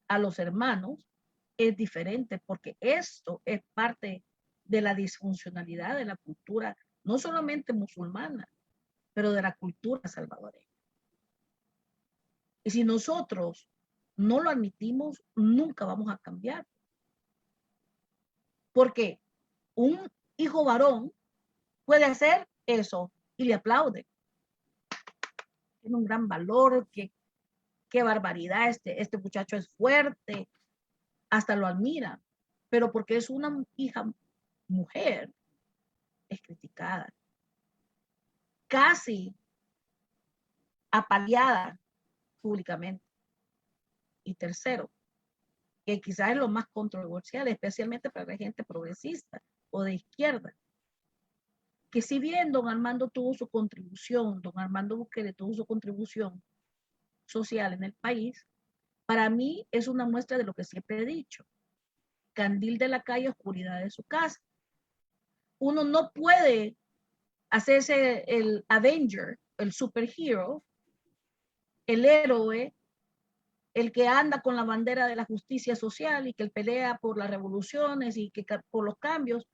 a los hermanos, es diferente, porque esto es parte de la disfuncionalidad de la cultura, no solamente musulmana, pero de la cultura salvadoreña. Y si nosotros no lo admitimos, nunca vamos a cambiar. Porque un hijo varón puede hacer eso y le aplaude. Tiene un gran valor, qué barbaridad, este muchacho es fuerte, hasta lo admira. Pero porque es una hija mujer, es criticada. Casi apaleada públicamente. Y tercero, que quizás es lo más controversial, especialmente para la gente progresista o de izquierda, que si bien don Armando tuvo su contribución, don Armando Bukele tuvo su contribución social en el país, para mí es una muestra de lo que siempre he dicho: candil de la calle, oscuridad de su casa. Uno no puede hacerse el Avenger, el superhero, el héroe, el que anda con la bandera de la justicia social y que pelea por las revoluciones y que por los cambios,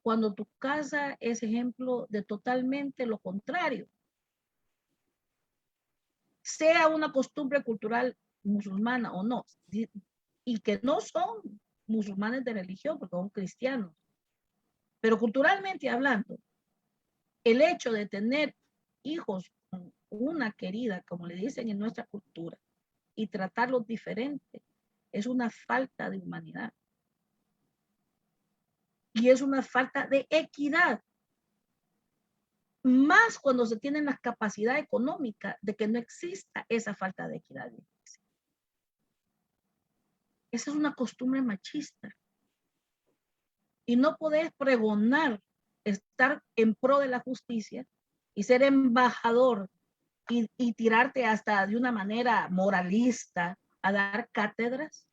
cuando tu casa es ejemplo de totalmente lo contrario. Sea una costumbre cultural musulmana o no, y que no son musulmanes de religión porque son cristianos, pero culturalmente hablando, el hecho de tener hijos con una querida, como le dicen en nuestra cultura, y tratarlos diferente, es una falta de humanidad. Y es una falta de equidad. Más cuando se tiene la capacidad económica de que no exista esa falta de equidad. Esa es una costumbre machista. Y no podés pregonar, estar en pro de la justicia y ser embajador y tirarte hasta de una manera moralista a dar cátedras,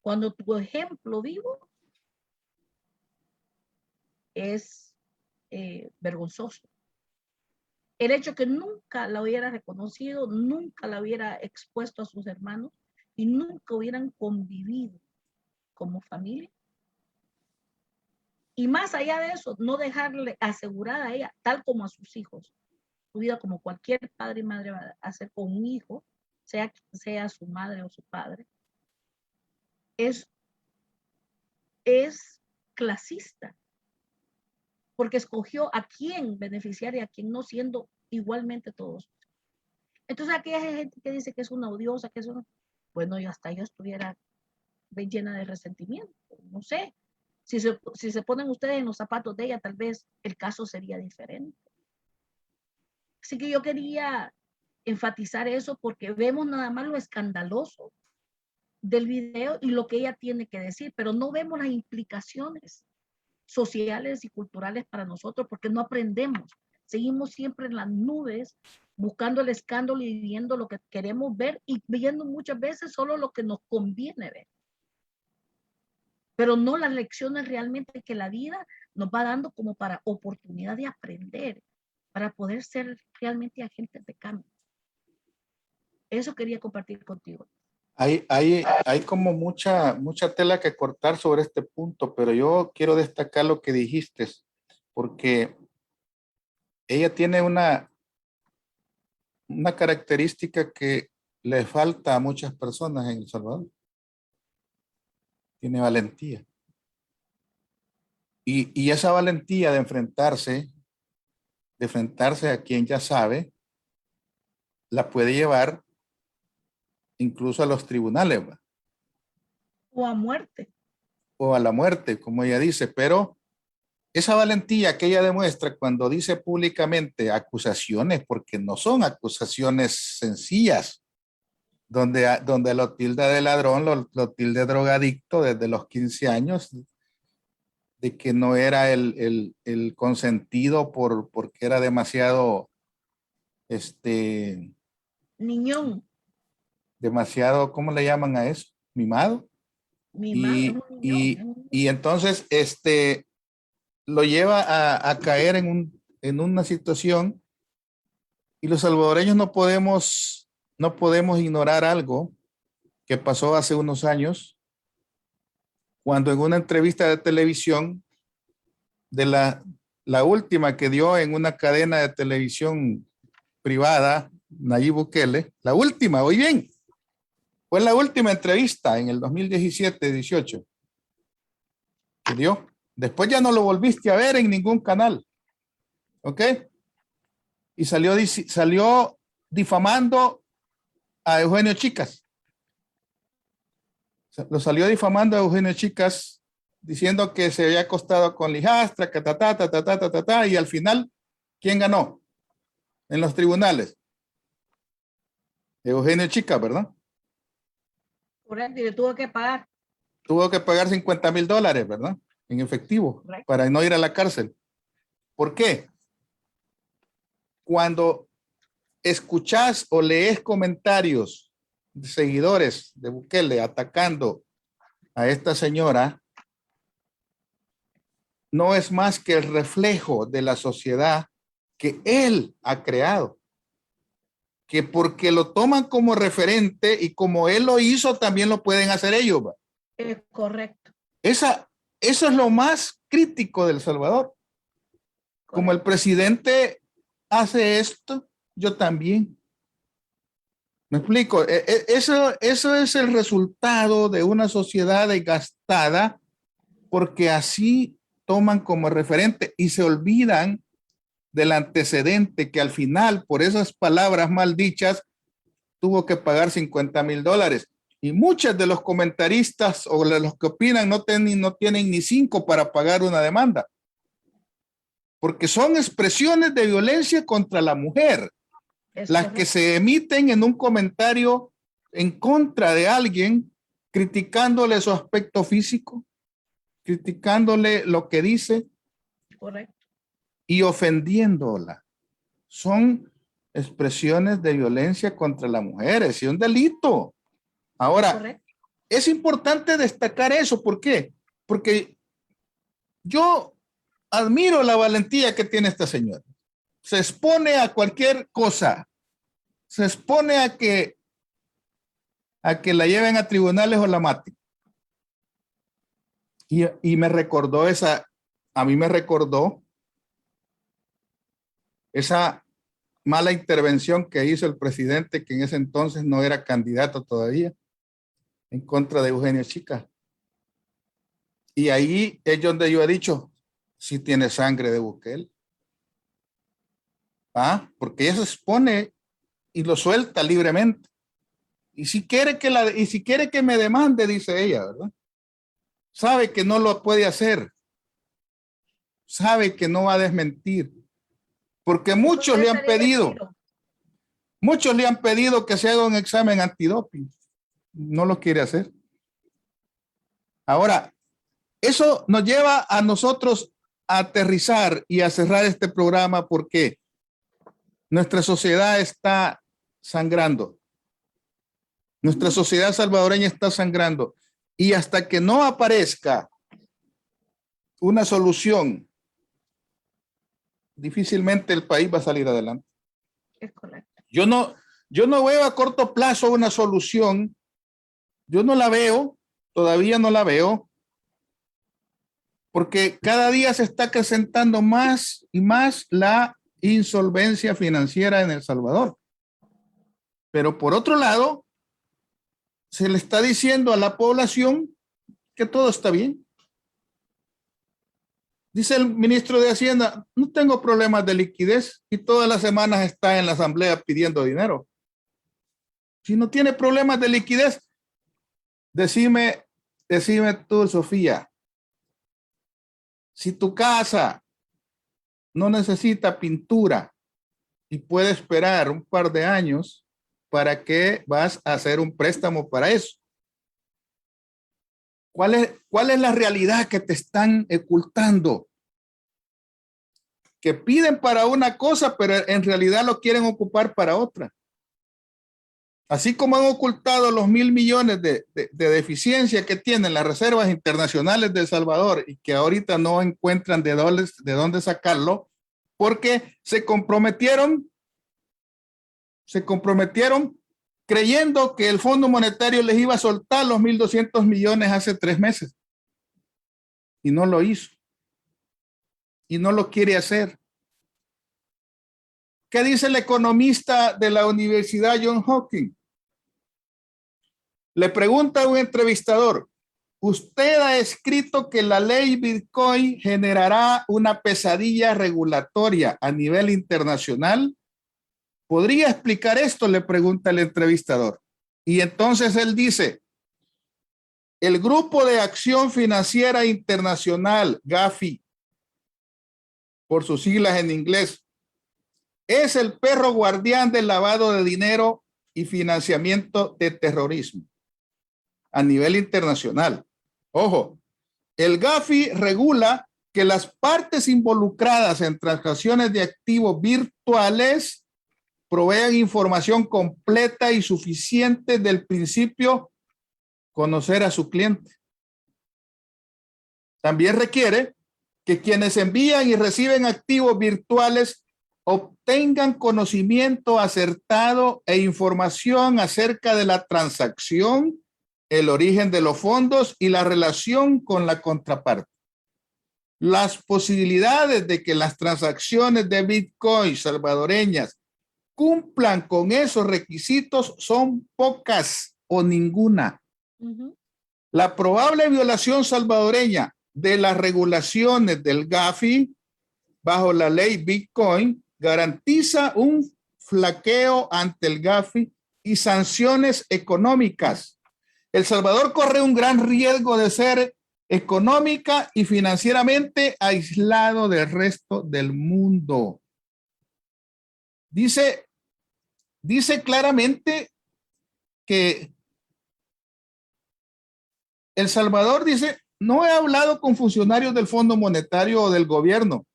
cuando tu ejemplo vivo es vergonzoso. El hecho que nunca la hubiera reconocido, nunca la hubiera expuesto a sus hermanos y nunca hubieran convivido como familia. Y más allá de eso, no dejarle asegurada a ella, tal como a sus hijos, su vida como cualquier padre y madre va a hacer con un hijo, sea su madre o su padre, es clasista, porque escogió a quién beneficiar y a quién no, siendo igualmente todos. Entonces aquí hay gente que dice que es una odiosa, que es una... Bueno, yo hasta yo estuviera llena de resentimiento, no sé. Si se ponen ustedes en los zapatos de ella, tal vez el caso sería diferente. Así que yo quería enfatizar eso porque vemos nada más lo escandaloso del video y lo que ella tiene que decir, pero no vemos las implicaciones sociales y culturales para nosotros porque no aprendemos. seguimos siempre en las nubes, buscando el escándalo y viendo lo que queremos ver y viendo muchas veces solo lo que nos conviene ver. Pero no las lecciones realmente que la vida nos va dando como para oportunidad de aprender, para poder ser realmente agentes de cambio. Eso quería compartir contigo. Hay como mucha tela que cortar sobre este punto, pero yo quiero destacar lo que dijiste, porque ella tiene una característica que le falta a muchas personas en El Salvador. Tiene valentía. Y esa valentía de enfrentarse a quien ya sabe, la puede llevar incluso a los tribunales. ¿Va? O a muerte. O a la muerte, como ella dice, pero esa valentía que ella demuestra cuando dice públicamente acusaciones, porque no son acusaciones sencillas, donde lo tilda de ladrón, lo tilda de drogadicto desde los 15 años, de que no era el consentido porque era demasiado, niñón. Demasiado, ¿cómo le llaman a eso? Mimado. Y entonces, lo lleva a caer en una situación, y los salvadoreños no podemos ignorar algo que pasó hace unos años, cuando en una entrevista de televisión, de la última que dio en una cadena de televisión privada, Nayib Bukele, la última, oí bien, fue la última entrevista en el 2017-18 que dio. Después ya no lo volviste a ver en ningún canal. ¿Ok? Y salió difamando a Eugenio Chicas. Lo salió difamando a Eugenio Chicas, diciendo que se había acostado con Lijastra, y al final, ¿quién ganó? En los tribunales. Eugenio Chicas, ¿verdad? Correcto, y le tuvo que pagar. Tuvo que pagar $50,000, ¿verdad? En efectivo, correcto, para no ir a la cárcel. ¿Por qué? Cuando escuchás o lees comentarios de seguidores de Bukele atacando a esta señora, no es más que el reflejo de la sociedad que él ha creado. Que porque lo toman como referente y como él lo hizo, también lo pueden hacer ellos. Es correcto. Eso es lo más crítico del Salvador. Correcto. Como el presidente hace esto, yo también. ¿Me explico? Eso es el resultado de una sociedad desgastada, porque así toman como referente y se olvidan del antecedente que al final, por esas palabras mal dichas, tuvo que pagar $50,000. Y muchos de los comentaristas o de los que opinan no tienen ni 5 para pagar una demanda. Porque son expresiones de violencia contra la mujer. Es las correcto. Que se emiten en un comentario en contra de alguien, criticándole su aspecto físico, criticándole lo que dice. Correcto. Y ofendiéndola. Son expresiones de violencia contra las mujeres y un delito. Ahora, es importante destacar eso. ¿Por qué? Porque yo admiro la valentía que tiene esta señora. Se expone a cualquier cosa. Se expone a que la lleven a tribunales o la maten. Y me recordó a mí me recordó esa mala intervención que hizo el presidente, que en ese entonces no era candidato todavía, en contra de Eugenio Chicas. Y ahí es donde yo he dicho, sí tiene sangre de Bukele. Porque ella se expone y lo suelta libremente. Y si quiere que me demande, dice ella, ¿verdad? Sabe que no lo puede hacer. Sabe que no va a desmentir. Porque muchos le han pedido que se haga un examen antidoping. No lo quiere hacer. Ahora, eso nos lleva a nosotros a aterrizar y a cerrar este programa porque nuestra sociedad está sangrando. Nuestra sociedad salvadoreña está sangrando. Y hasta que no aparezca una solución, difícilmente el país va a salir adelante. Es correcto. Yo no veo a corto plazo una solución. Yo no la veo, todavía no la veo, porque cada día se está acrecentando más y más la insolvencia financiera en El Salvador. Pero por otro lado, se le está diciendo a la población que todo está bien. Dice el ministro de Hacienda, no tengo problemas de liquidez y todas las semanas está en la asamblea pidiendo dinero. Si no tiene problemas de liquidez, decime tú, Sofía, si tu casa no necesita pintura y puede esperar un par de años, ¿para qué vas a hacer un préstamo para eso? ¿Cuál es la realidad que te están ocultando? Que piden para una cosa, pero en realidad lo quieren ocupar para otra. Así como han ocultado los 1,000 millones de deficiencia que tienen las reservas internacionales de El Salvador y que ahorita no encuentran de dónde sacarlo, porque se comprometieron creyendo que el Fondo Monetario les iba a soltar los 1,200 millones hace 3 meses. Y no lo hizo. Y no lo quiere hacer. ¿Qué dice el economista de la Universidad Johns Hopkins? Le pregunta a un entrevistador, usted ha escrito que la ley Bitcoin generará una pesadilla regulatoria a nivel internacional. ¿Podría explicar esto? Le pregunta el entrevistador. Y entonces él dice, el Grupo de Acción Financiera Internacional, GAFI, por sus siglas en inglés, es el perro guardián del lavado de dinero y financiamiento de terrorismo a nivel internacional. Ojo, el GAFI regula que las partes involucradas en transacciones de activos virtuales provean información completa y suficiente del principio conocer a su cliente. También requiere que quienes envían y reciben activos virtuales obtengan conocimiento acertado e información acerca de la transacción, el origen de los fondos y la relación con la contraparte. Las posibilidades de que las transacciones de Bitcoin salvadoreñas cumplan con esos requisitos son pocas o ninguna. La probable violación salvadoreña de las regulaciones del GAFI bajo la ley Bitcoin garantiza un flaqueo ante el GAFI y sanciones económicas. El Salvador corre un gran riesgo de ser económica y financieramente aislado del resto del mundo. Dice claramente que El Salvador dice, no he hablado con funcionarios del Fondo Monetario o del gobierno,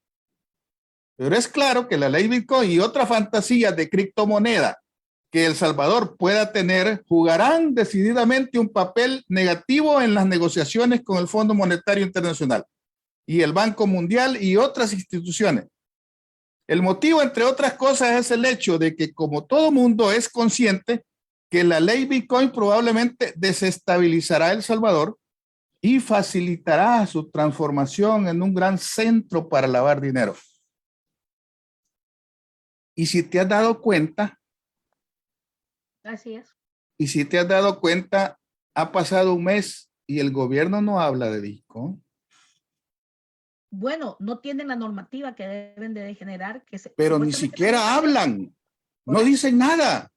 pero es claro que la ley Bitcoin y otras fantasías de criptomoneda que El Salvador pueda tener jugarán decididamente un papel negativo en las negociaciones con el Fondo Monetario Internacional y el Banco Mundial y otras instituciones. El motivo, entre otras cosas, es el hecho de que, como todo mundo es consciente, que la ley Bitcoin probablemente desestabilizará El Salvador y facilitará su transformación en un gran centro para lavar dinero. Y si te has dado cuenta, así es. Y si te has dado cuenta, ha pasado un mes y el gobierno no habla de Bitcoin. Bueno, no tienen la normativa que deben de generar. Pero ni siquiera hablan, no dicen nada.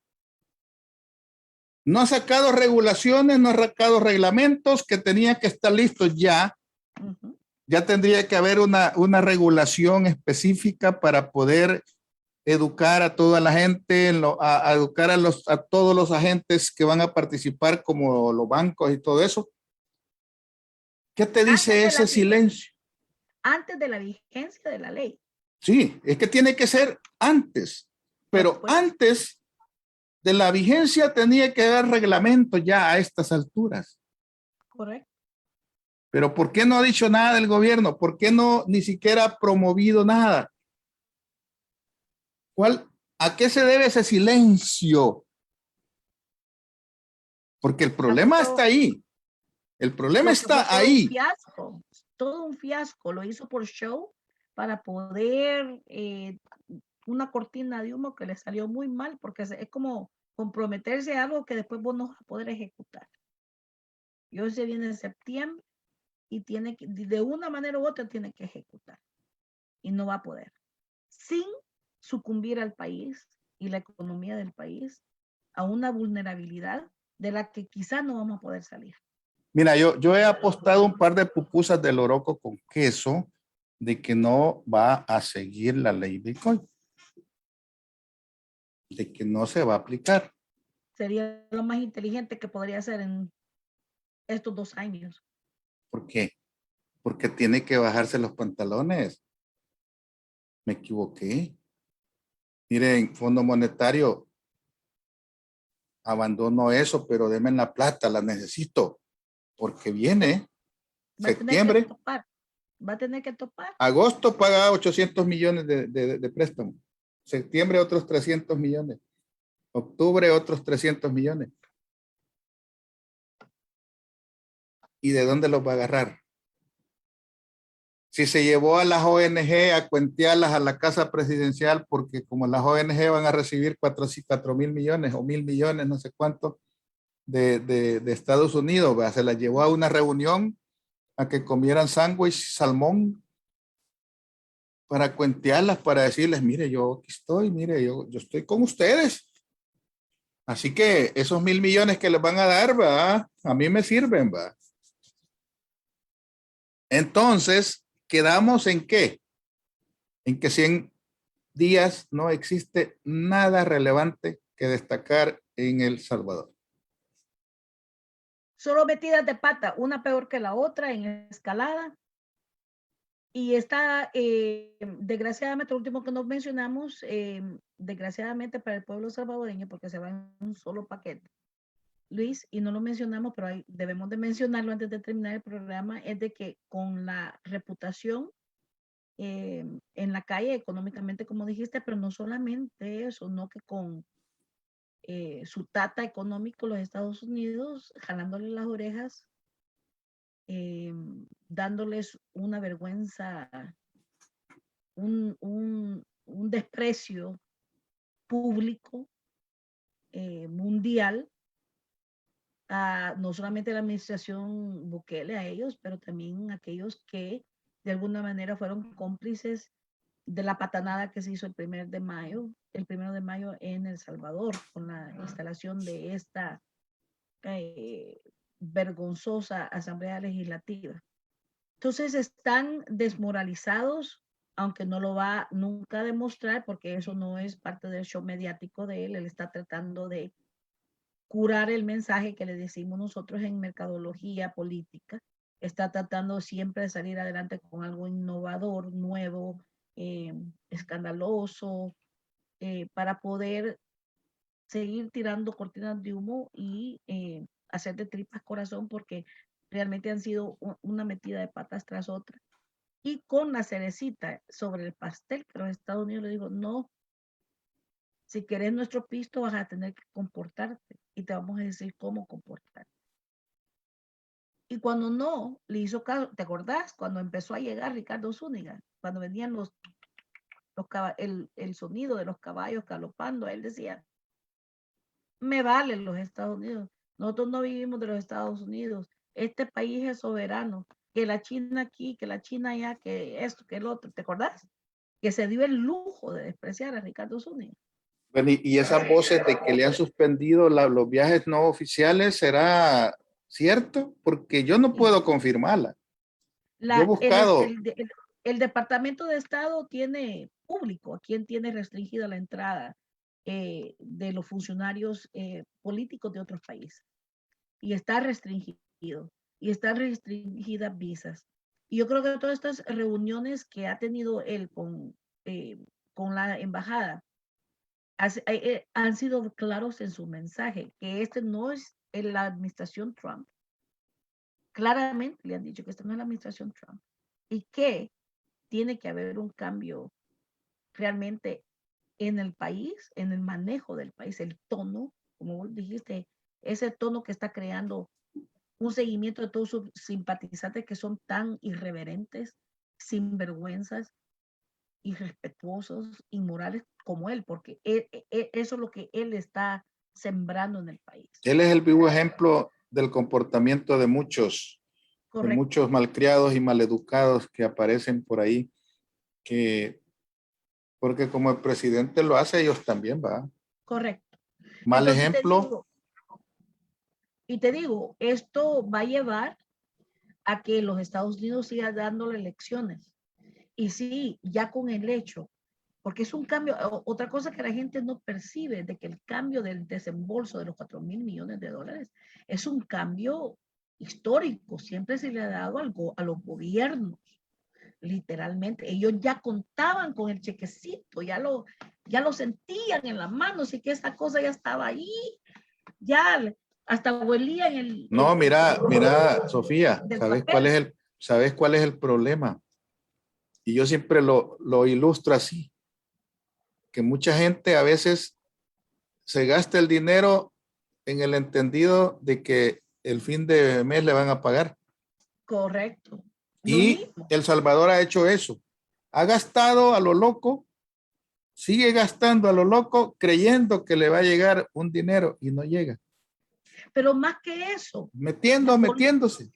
No ha sacado regulaciones, no ha sacado reglamentos que tenían que estar listos ya. Ya tendría que haber una regulación específica para poder educar a toda la gente, a educar a todos los agentes que van a participar, como los bancos y todo eso. ¿Qué te dice ese silencio? antes de la vigencia de la ley. Sí, es que tiene que ser antes, pero antes de la vigencia tenía que haber reglamento ya a estas alturas. Correcto. Pero ¿por qué no ha dicho nada del gobierno? ¿Por qué no ni siquiera ha promovido nada? ¿A qué se debe ese silencio? Porque el problema está ahí. El problema está ahí. Todo un fiasco. Lo hizo por show para poder una cortina de humo que le salió muy mal, porque es como comprometerse a algo que después vos no vas a poder ejecutar. Y hoy se viene en septiembre y tiene que, de una manera u otra, tiene que ejecutar. Y no va a poder. Sin sucumbir al país y la economía del país a una vulnerabilidad de la que quizás no vamos a poder salir. Mira, yo he apostado un par de pupusas de loroco con queso de que no va a seguir la ley Bitcoin. De que no se va a aplicar. Sería lo más inteligente que podría hacer en estos 2 años. ¿Por qué? Porque tiene que bajarse los pantalones. Me equivoqué. Miren, Fondo Monetario, abandono eso, pero denme la plata, la necesito, porque viene septiembre. Va a tener que topar. Agosto paga 800 millones de préstamo. Septiembre otros 300 millones. Octubre otros 300 millones. ¿Y de dónde los va a agarrar? Si se llevó a las ONG a cuentearlas a la casa presidencial, porque como las ONG van a recibir 4.000 millones o 1.000 millones, no sé cuánto, de Estados Unidos, ¿verdad? Se las llevó a una reunión a que comieran sándwich, salmón, para cuentearlas, para decirles, mire, yo aquí estoy, mire, yo estoy con ustedes. Así que esos 1.000 millones que les van a dar, ¿verdad? A mí me sirven, ¿verdad? Entonces, ¿quedamos en qué? En que 100 días no existe nada relevante que destacar en El Salvador. Solo metidas de pata, una peor que la otra en escalada. Y está, desgraciadamente, lo último que nos mencionamos, desgraciadamente para el pueblo salvadoreño, porque se va en un solo paquete, Luis, y no lo mencionamos, pero debemos de mencionarlo antes de terminar el programa, es de que con la reputación en la calle económicamente, como dijiste, pero no solamente eso, no que con su tata económico, los Estados Unidos, jalándole las orejas, dándoles una vergüenza, un desprecio público mundial, no solamente la administración Bukele a ellos, pero también aquellos que de alguna manera fueron cómplices de la patanada que se hizo el 1 de mayo en El Salvador, con la instalación de esta vergonzosa Asamblea Legislativa. Entonces están desmoralizados, aunque no lo va nunca a demostrar, porque eso no es parte del show mediático de él. Él está tratando de curar el mensaje que le decimos nosotros en mercadología política. Está tratando siempre de salir adelante con algo innovador, nuevo, escandaloso, para poder seguir tirando cortinas de humo y hacer de tripas corazón, porque realmente han sido una metida de patas tras otra. Y con la cerecita sobre el pastel, que los Estados Unidos le dijo, no, si querés nuestro pisto vas a tener que comportarte y te vamos a decir cómo comportarte. Y cuando no le hizo caso, ¿te acordás? Cuando empezó a llegar Ricardo Zúñiga, cuando venían el sonido de los caballos galopando, él decía, me valen los Estados Unidos. Nosotros no vivimos de los Estados Unidos. Este país es soberano. Que la China aquí, que la China allá, que esto, que el otro. ¿Te acordás? Que se dio el lujo de despreciar a Ricardo Zúñiga. Bueno, y esas voces de que le han suspendido los viajes no oficiales, ¿será cierto? Porque yo no puedo confirmarla. Yo he buscado. El Departamento de Estado tiene público a quien tiene restringida la entrada de los funcionarios políticos de otros países. Y está restringido. Y están restringidas visas. Y yo creo que todas estas reuniones que ha tenido él con la embajada han sido claros en su mensaje, que este no es la administración Trump. Claramente le han dicho que esta no es la administración Trump y que tiene que haber un cambio realmente en el país, en el manejo del país, el tono, como vos dijiste, ese tono que está creando un seguimiento de todos sus simpatizantes que son tan irreverentes, sinvergüenzas, irrespetuosos, inmorales como él, porque eso es lo que él está sembrando en el país. Él es el vivo ejemplo del comportamiento de Correcto. muchos malcriados y maleducados que aparecen por ahí, porque como el presidente lo hace, ellos también, ¿va? Correcto. Mal ejemplo. Y te digo, esto va a llevar a que los Estados Unidos sigan dándole elecciones. Y sí, ya con el hecho, porque es un cambio, otra cosa que la gente no percibe, de que el cambio del desembolso de los 4,000 millones de dólares es un cambio histórico, siempre se le ha dado algo a los gobiernos, literalmente. Ellos ya contaban con el chequecito, ya lo sentían en las manos y que esta cosa ya estaba ahí, ya hasta huelía en el... No, mira, Sofía, ¿sabes cuál es el problema? Y yo siempre lo ilustro así, que mucha gente a veces se gasta el dinero en el entendido de que el fin de mes le van a pagar. Correcto. Y El Salvador ha hecho eso. Ha gastado a lo loco, sigue gastando a lo loco, creyendo que le va a llegar un dinero y no llega. Pero más que eso. Metiéndose.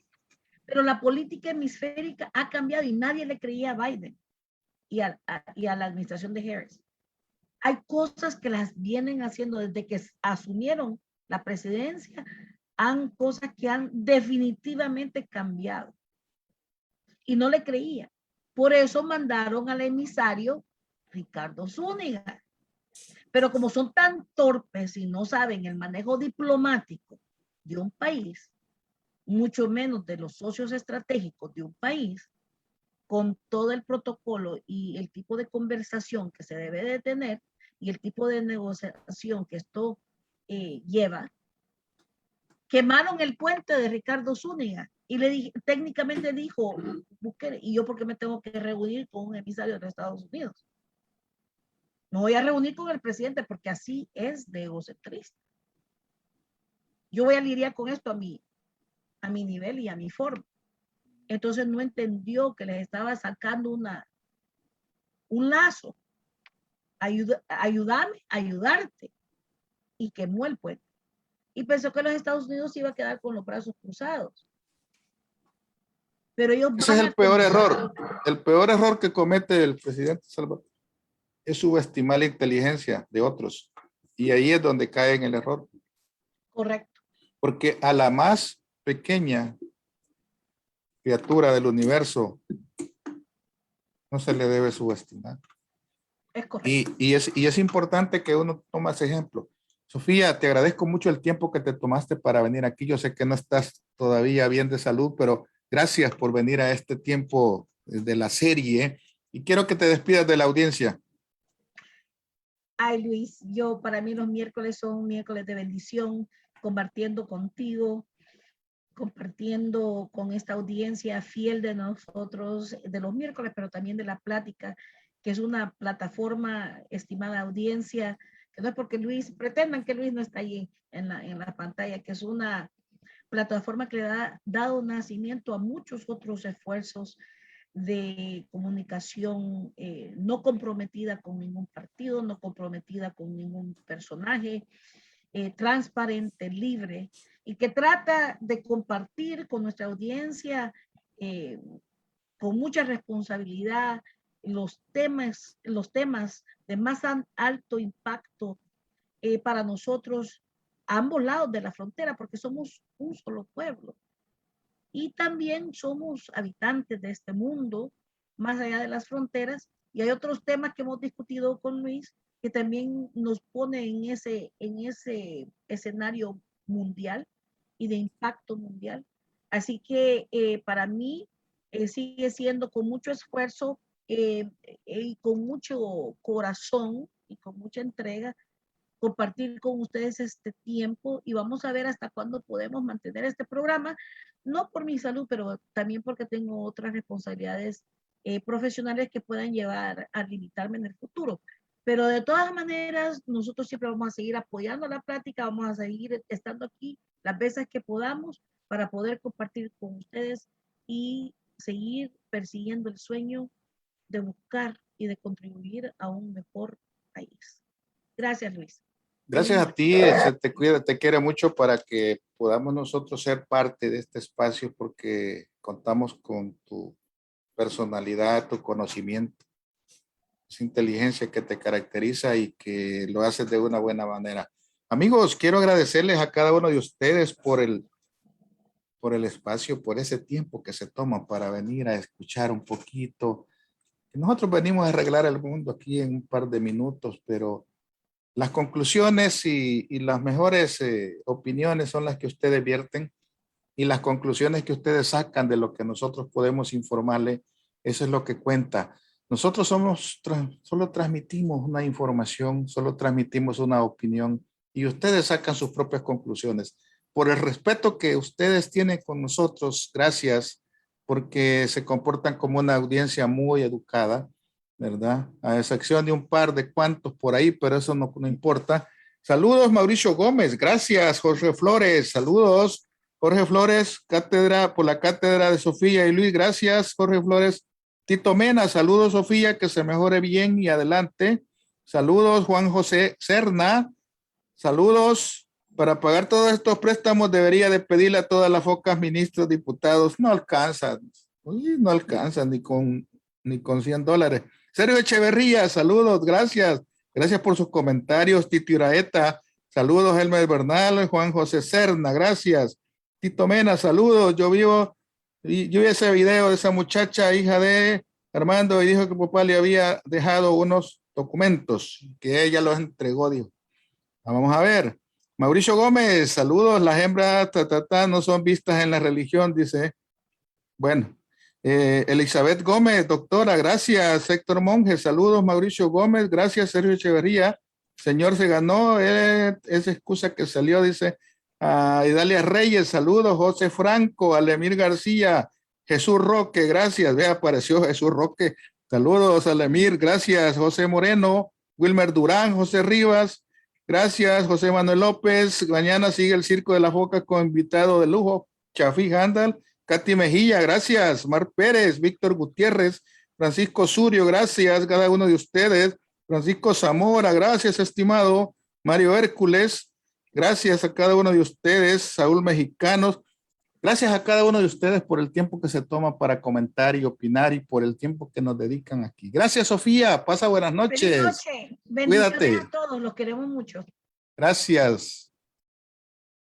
Pero la política hemisférica ha cambiado y nadie le creía a Biden y a la administración de Harris. Hay cosas que las vienen haciendo desde que asumieron la presidencia, cosas que han definitivamente cambiado. Y no le creía. Por eso mandaron al emisario Ricardo Zúñiga. Pero como son tan torpes y no saben el manejo diplomático de un país, mucho menos de los socios estratégicos de un país, con todo el protocolo y el tipo de conversación que se debe de tener y el tipo de negociación que esto lleva, quemaron el puente de Ricardo Zúñiga y técnicamente dijo, ¿y yo por qué me tengo que reunir con un emisario de los Estados Unidos? Me voy a reunir con el presidente porque así es de egocentrista. Yo voy a lidiar con esto a mi nivel y a mi forma. Entonces no entendió que les estaba sacando un lazo. Ayúdame, ayudarte. Y quemó el puente. Y pensó que los Estados Unidos iba a quedar con los brazos cruzados. Pero ellos Ese es el peor error. El peor error que comete el presidente Salvador es subestimar la inteligencia de otros. Y ahí es donde cae en el error. Correcto. Porque a la más pequeña criatura del universo no se le debe subestimar. Es correcto. Y es importante que uno tome ese ejemplo. Sofía, te agradezco mucho el tiempo que te tomaste para venir aquí. Yo sé que no estás todavía bien de salud, pero gracias por venir a este tiempo de la serie. Y quiero que te despidas de la audiencia. Ay, Luis, para mí los miércoles son miércoles de bendición, compartiendo contigo, compartiendo con esta audiencia fiel de nosotros, de los miércoles, pero también de la plática, que es una plataforma, estimada audiencia, que no es porque pretendan que Luis no está ahí en la pantalla, que es una plataforma que le ha dado nacimiento a muchos otros esfuerzos de comunicación no comprometida con ningún partido, no comprometida con ningún personaje, transparente, libre, y que trata de compartir con nuestra audiencia con mucha responsabilidad los temas de más alto impacto para nosotros a ambos lados de la frontera, porque somos un solo pueblo. Y también somos habitantes de este mundo, más allá de las fronteras, y hay otros temas que hemos discutido con Luis que también nos pone en ese escenario mundial y de impacto mundial. Así que para mí sigue siendo con mucho esfuerzo y con mucho corazón y con mucha entrega compartir con ustedes este tiempo y vamos a ver hasta cuándo podemos mantener este programa, no por mi salud, pero también porque tengo otras responsabilidades profesionales que puedan llevar a limitarme en el futuro. Pero de todas maneras, nosotros siempre vamos a seguir apoyando la plática, vamos a seguir estando aquí las veces que podamos para poder compartir con ustedes y seguir persiguiendo el sueño de buscar y de contribuir a un mejor país. Gracias, Luis. Gracias a ti, se te cuida, te quiere mucho para que podamos nosotros ser parte de este espacio porque contamos con tu personalidad, tu conocimiento, esa inteligencia que te caracteriza y que lo haces de una buena manera. Amigos, quiero agradecerles a cada uno de ustedes por el espacio, por ese tiempo que se toman para venir a escuchar un poquito. Nosotros venimos a arreglar el mundo aquí en un par de minutos, pero las conclusiones y las mejores opiniones son las que ustedes vierten y las conclusiones que ustedes sacan de lo que nosotros podemos informarles, eso es lo que cuenta. Nosotros solo transmitimos una información, solo transmitimos una opinión y ustedes sacan sus propias conclusiones. Por el respeto que ustedes tienen con nosotros, gracias, porque se comportan como una audiencia muy educada, ¿verdad? A excepción de un par de cuantos por ahí, pero eso no importa. Saludos, Mauricio Gómez. Gracias, Jorge Flores. Saludos, Jorge Flores, cátedra por la cátedra de Sofía y Luis. Gracias, Jorge Flores. Tito Mena, saludos, Sofía, que se mejore bien y adelante. Saludos, Juan José Serna. Saludos. Para pagar todos estos préstamos debería de pedirle a todas las focas, ministros, diputados. No alcanzan. Oye, no alcanzan ni con $100. Sergio Echeverría, saludos, gracias. Gracias por sus comentarios. Tito Iraeta, saludos. Elmer Bernal, Juan José Serna, gracias. Tito Mena, saludos. Yo vi ese video de esa muchacha, hija de Armando, y dijo que papá le había dejado unos documentos que ella los entregó, dijo. Vamos a ver. Mauricio Gómez, saludos. Las hembras no son vistas en la religión, dice. Bueno. Elizabeth Gómez, doctora, gracias. Héctor Monge, saludos. Mauricio Gómez, gracias. Sergio Echeverría, señor se ganó esa excusa que salió, dice. Idalia Reyes, saludos. José Franco, Alemir García, Jesús Roque, gracias. Vea, apareció Jesús Roque. Saludos, Alemir, gracias. José Moreno, Wilmer Durán, José Rivas, gracias. José Manuel López, mañana sigue el Circo de la Foca con invitado de lujo, Chafi Handal. Katy Mejía, gracias. Mar Pérez, Víctor Gutiérrez, Francisco Surio, gracias. Cada uno de ustedes. Francisco Zamora, gracias, estimado. Mario Hércules, gracias a cada uno de ustedes. Saúl Mexicanos, gracias a cada uno de ustedes por el tiempo que se toma para comentar y opinar y por el tiempo que nos dedican aquí. Gracias, Sofía. Pasa buenas noches. Feliz noche. Bendiciones a todos. Los queremos mucho. Gracias.